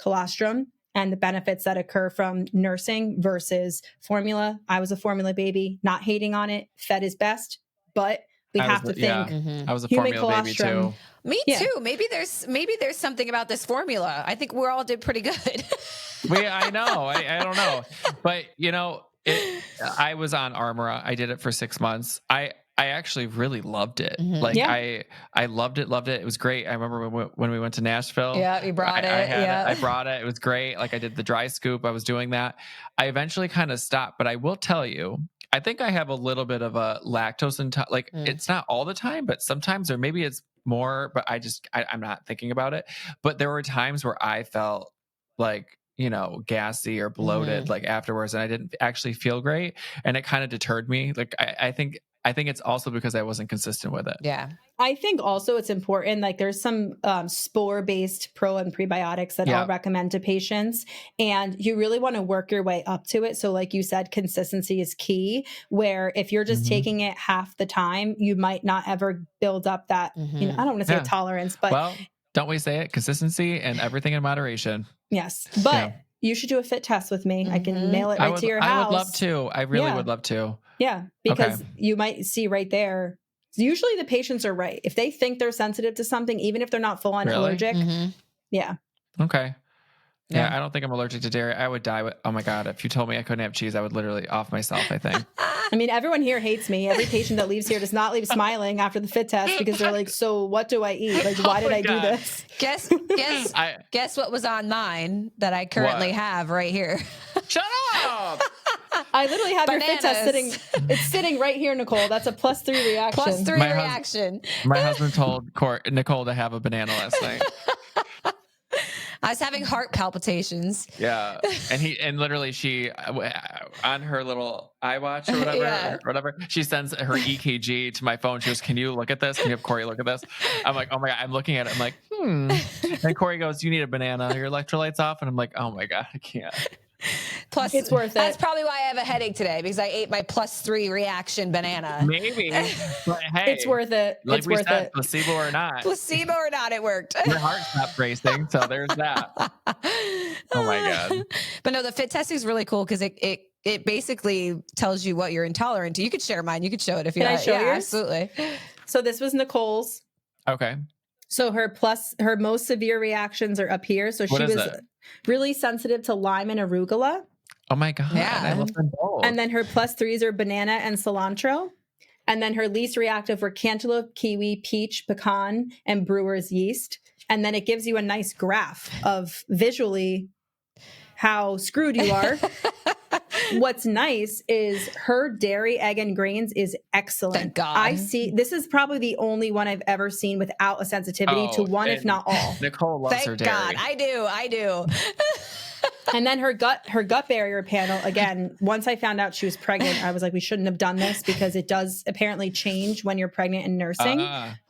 colostrum and the benefits that occur from nursing versus formula. I was a formula baby, not hating on it. Fed is best, but we have to think. I was a formula baby too. Me too. Maybe there's something about this formula. I think we all did pretty good. I know. I don't know. But, you know, I was on Armora. I did it for 6 months. I actually really loved it. Like Yeah. I loved it. It was great. I remember when we went to Nashville. Yeah, you brought I it. had Yeah. it. I brought it. It was great. Like I did the dry scoop. I was doing that. I eventually kind of stopped, but I will tell you, I think I have a little bit of a lactose intolerance. Like it's not all the time, but sometimes, or maybe it's more, but I'm not thinking about it. But there were times where I felt like, gassy or bloated, like afterwards, and I didn't actually feel great. And it kind of deterred me. Like I think it's also because I wasn't consistent with it. Yeah. I think also it's important, like there's some spore-based pro and prebiotics that I'll recommend to patients, and you really want to work your way up to it. So like you said, consistency is key, where if you're just taking it half the time, you might not ever build up that, I don't want to say tolerance, but well, don't we say it? Consistency and everything in moderation. Yes. But you should do a fit test with me. I can mail it to your house. I would love to. I really would love to. Yeah. Because you might see right there. Usually the patients are right. If they think they're sensitive to something, even if they're not full on allergic. Yeah. Okay. Yeah. I don't think I'm allergic to dairy. I would die. Oh my God. If you told me I couldn't have cheese, I would literally off myself, I think. I mean, everyone here hates me. Every patient that leaves here does not leave smiling after the fit test because they're like, so what do I eat? Like, why did I do this? Guess what was on mine that I currently have right here. Shut up. I literally have your fit test sitting. It's sitting right here, Nicole. That's a +3 reaction. +3 reaction. My husband told Nicole to have a banana last night. I was having heart palpitations. Yeah. And literally she, on her little iWatch or whatever, she sends her EKG to my phone. She goes, can you look at this? Can you have Corey look at this? I'm like, oh my God, I'm looking at it. I'm like, And Corey goes, you need a banana. Your electrolytes off. And I'm like, oh my God, I can't. Plus, it's worth it. That's probably why I have a headache today, because I ate my +3 reaction banana. Maybe, but hey, it's worth it. Like it's we worth said, it. placebo or not. Placebo or not, it worked. Your heart stopped racing, so there's that. Oh my God! But no, the fit testing is really cool because it basically tells you what you're intolerant to. You could share mine. You could show it if you want. Can I show yours? Absolutely. So this was Nicole's. Okay. So her most severe reactions are up here. So she was really sensitive to Lyme and arugula. Oh my God. Yeah. I love them both. And then her +3s are banana and cilantro. And then her least reactive were cantaloupe, kiwi, peach, pecan, and brewer's yeast. And then it gives you a nice graph of visually how screwed you are. What's nice is her dairy, egg, and grains is excellent. Thank God. This is probably the only one I've ever seen without a sensitivity to one, if not all. Nicole loves her dairy. Thank God. I do. And then her gut barrier panel, again, once I found out she was pregnant, I was like, we shouldn't have done this because it does apparently change when you're pregnant and nursing.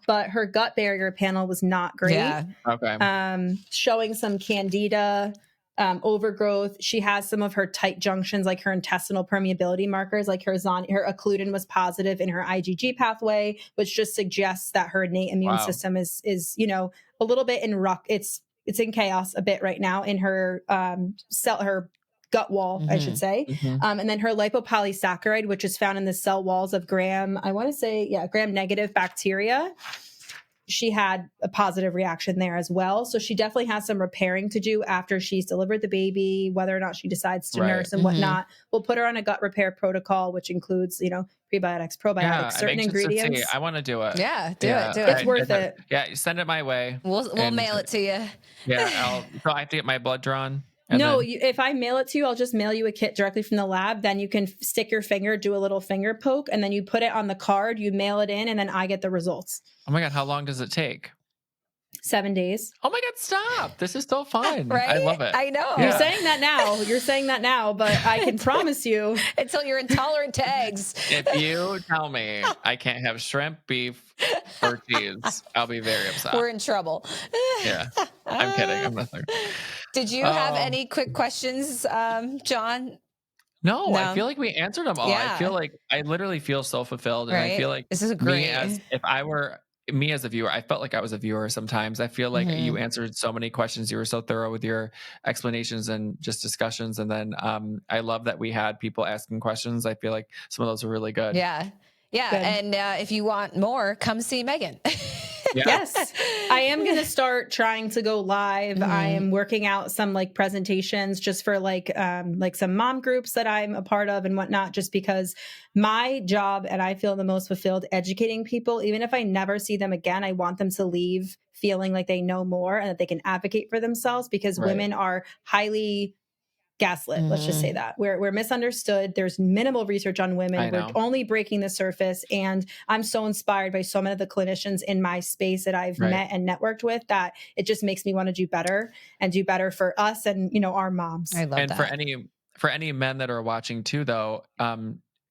But her gut barrier panel was not great. Yeah. Okay. Showing some candida, overgrowth. She has some of her tight junctions, like her intestinal permeability markers, like her occludin was positive in her IgG pathway, which just suggests that her innate immune system is a little bit in it's in chaos a bit right now in her her gut wall, I should say. And then her lipopolysaccharide, which is found in the cell walls of gram negative bacteria. She had a positive reaction there as well. So she definitely has some repairing to do after she's delivered the baby, whether or not she decides to nurse and whatnot. We'll put her on a gut repair protocol, which includes, prebiotics, probiotics, certain ingredients. I want to do it. Yeah, do it. It's worth it. Yeah, send it my way. We'll mail it to you. Yeah, so I have to get my blood drawn. If I mail it to you, I'll just mail you a kit directly from the lab. Then you can stick your finger, do a little finger poke, and then you put it on the card, you mail it in, and then I get the results. Oh my God, how long does it take? 7 days. Oh my God, stop. This is so fun. Right? I love it. I know. You're saying that now, but I can promise you. Until you're intolerant to eggs. If you tell me I can't have shrimp, beef, or cheese, I'll be very upset. We're in trouble. Yeah. I'm kidding. I'm nothing. Did you have any quick questions, Jon? No, I feel like we answered them all. Yeah. I feel like I literally feel so fulfilled. And I feel like this is great. if I were me as a viewer, I felt like I was a viewer sometimes. I feel like you answered so many questions. You were so thorough with your explanations and just discussions. And then I love that we had people asking questions. I feel like some of those were really good. Yeah. Yeah. Good. And if you want more, come see Megan. Yes. I am going to start trying to go live. I am working out some like presentations just for like some mom groups that I'm a part of and whatnot, just because my job, and I feel the most fulfilled educating people, even if I never see them again, I want them to leave feeling like they know more and that they can advocate for themselves, because women are highly gaslit. Let's just say that we're misunderstood. There's minimal research on women. We're only breaking the surface. And I'm so inspired by so many of the clinicians in my space that I've met and networked with, that it just makes me want to do better and do better for us and, you know, our moms. I love and that. for any men that are watching too, though,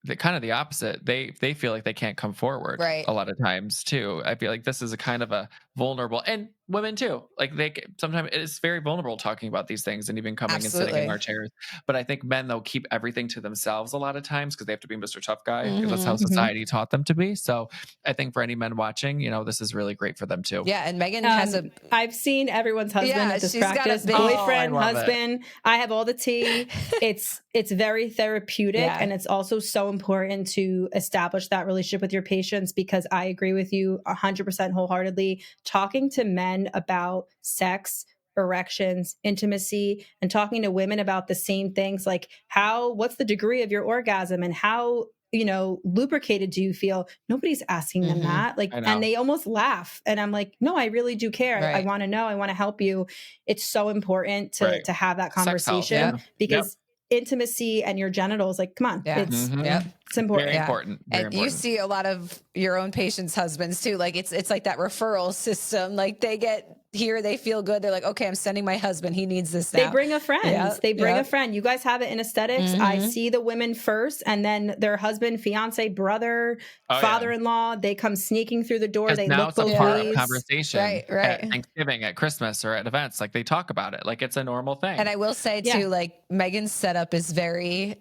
the kind of the opposite. They feel like they can't come forward a lot of times too. I feel like this is a kind of a vulnerable, and women too. Like sometimes it's very vulnerable talking about these things and even coming and sitting in our chairs. But I think men, they'll keep everything to themselves a lot of times because they have to be Mr. Tough Guy, because that's how society taught them to be. So I think for any men watching, you know, this is really great for them too. Yeah, and Megan has I've seen everyone's husband at this practice. Boyfriend, husband. I have all the tea. It's very therapeutic, and it's also so important to establish that relationship with your patients, because I agree with you 100% wholeheartedly. Talking to men about sex, erections, intimacy, and talking to women about the same things, like what's the degree of your orgasm and how, you know, lubricated do you feel? Nobody's asking them that. Like, and they almost laugh. And I'm like, no, I really do care. I want to know. I want to help you. It's so important to have that conversation, because intimacy and your genitals, like, come on, it's important. Very important. Very important. You see a lot of your own patients' husbands too. Like it's like that referral system. Like they get here, they feel good. They're like, okay, I'm sending my husband. He needs this now. They bring a friend. They bring a friend. You guys have it in aesthetics. I see the women first, and then their husband, fiance, brother, father-in-law. They come sneaking through the door. They look both part ways. of conversation. Right. At Thanksgiving, at Christmas, or at events. Like they talk about it. Like it's a normal thing. And I will say too, like Megan's setup is very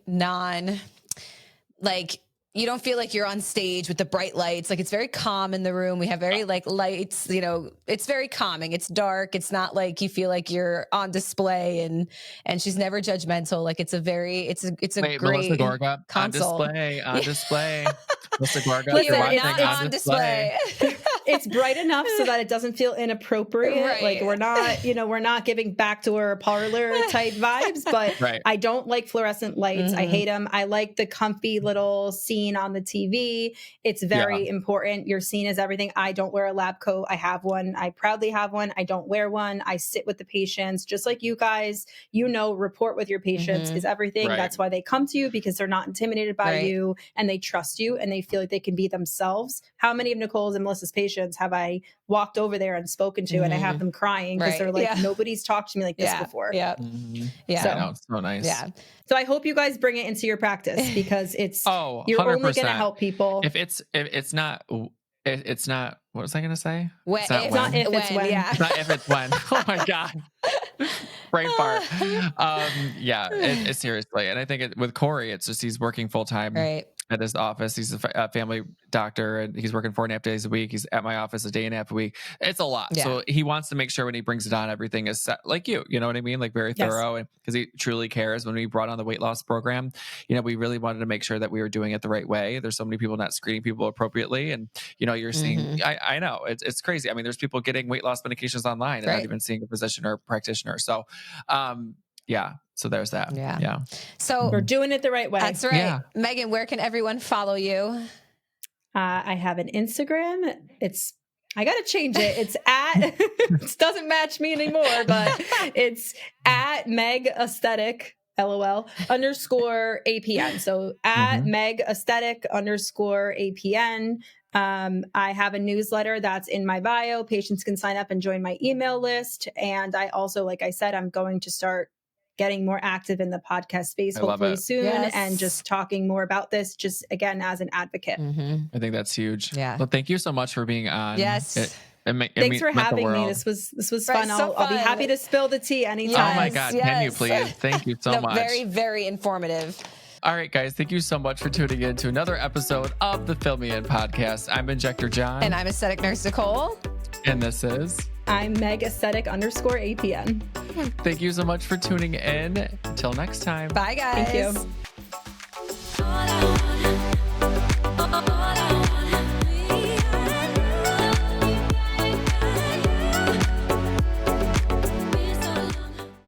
like you don't feel like you're on stage with the bright lights. Like it's very calm in the room. We have very like lights, you know, it's very calming. It's dark. It's not like you feel like you're on display, and she's never judgmental. Like it's a great Melissa Gorga consult. on display. Melissa Gorga on display. It's bright enough so that it doesn't feel inappropriate. Like we're not giving backdoor parlor type vibes, but I don't like fluorescent lights. I hate them. I like the comfy little scene on the TV. It's very important. Your scene is everything. I don't wear a lab coat. I have one. I proudly have one. I don't wear one. I sit with the patients, just like you guys, report with your patients is everything. That's why they come to you, because they're not intimidated by you, and they trust you, and they feel like they can be themselves. How many of Nicole's and Melissa's patients have I walked over there and spoken to, and I have them crying because they're like, nobody's talked to me like this before. Yeah. So, I know, it's so nice. Yeah. So I hope you guys bring it into your practice, because it's you're 100%. only going to help people. If it's not, what was I going to say? When. It's not if, it's when. Yeah. It's not if, it's when. Oh my God. Brain fart. It's seriously. And I think with Corey, it's just, he's working full time at his office. He's a family doctor, and he's working 4.5 days a week. He's at my office a day and a half a week. It's a lot. Yeah. So he wants to make sure when he brings it on, everything is set, like you know what I mean? Like very thorough, and because he truly cares. When we brought on the weight loss program, we really wanted to make sure that we were doing it the right way. There's so many people not screening people appropriately. And, you're seeing, I know it's crazy. I mean, there's people getting weight loss medications online and not even seeing a physician or practitioner. So, so there's that. Yeah. So we're doing it the right way. That's right. Yeah. Megan, where can everyone follow you? I have an Instagram. I got to change it. It's it doesn't match me anymore, but it's at Meg Aesthetic, LOL, _APN. So at Meg Aesthetic _APN. I have a newsletter that's in my bio. Patients can sign up and join my email list. And I also, like I said, I'm going to start getting more active in the podcast space hopefully soon, and just talking more about this, just again, as an advocate. I think that's huge. Yeah. Well, thank you so much for being on. Yes. Thanks for having me. This was fun. I'll be happy to spill the tea anytime. Oh my God. Can you please? Thank you so much. Very, very informative. All right, guys. Thank you so much for tuning in to another episode of the Fill Me In podcast. I'm Injector Jon. And I'm Aesthetic Nurse Nicole. And this is... I'm Meg Aesthetic _APN. Thank you so much for tuning in. Until next time. Bye, guys. Thank you.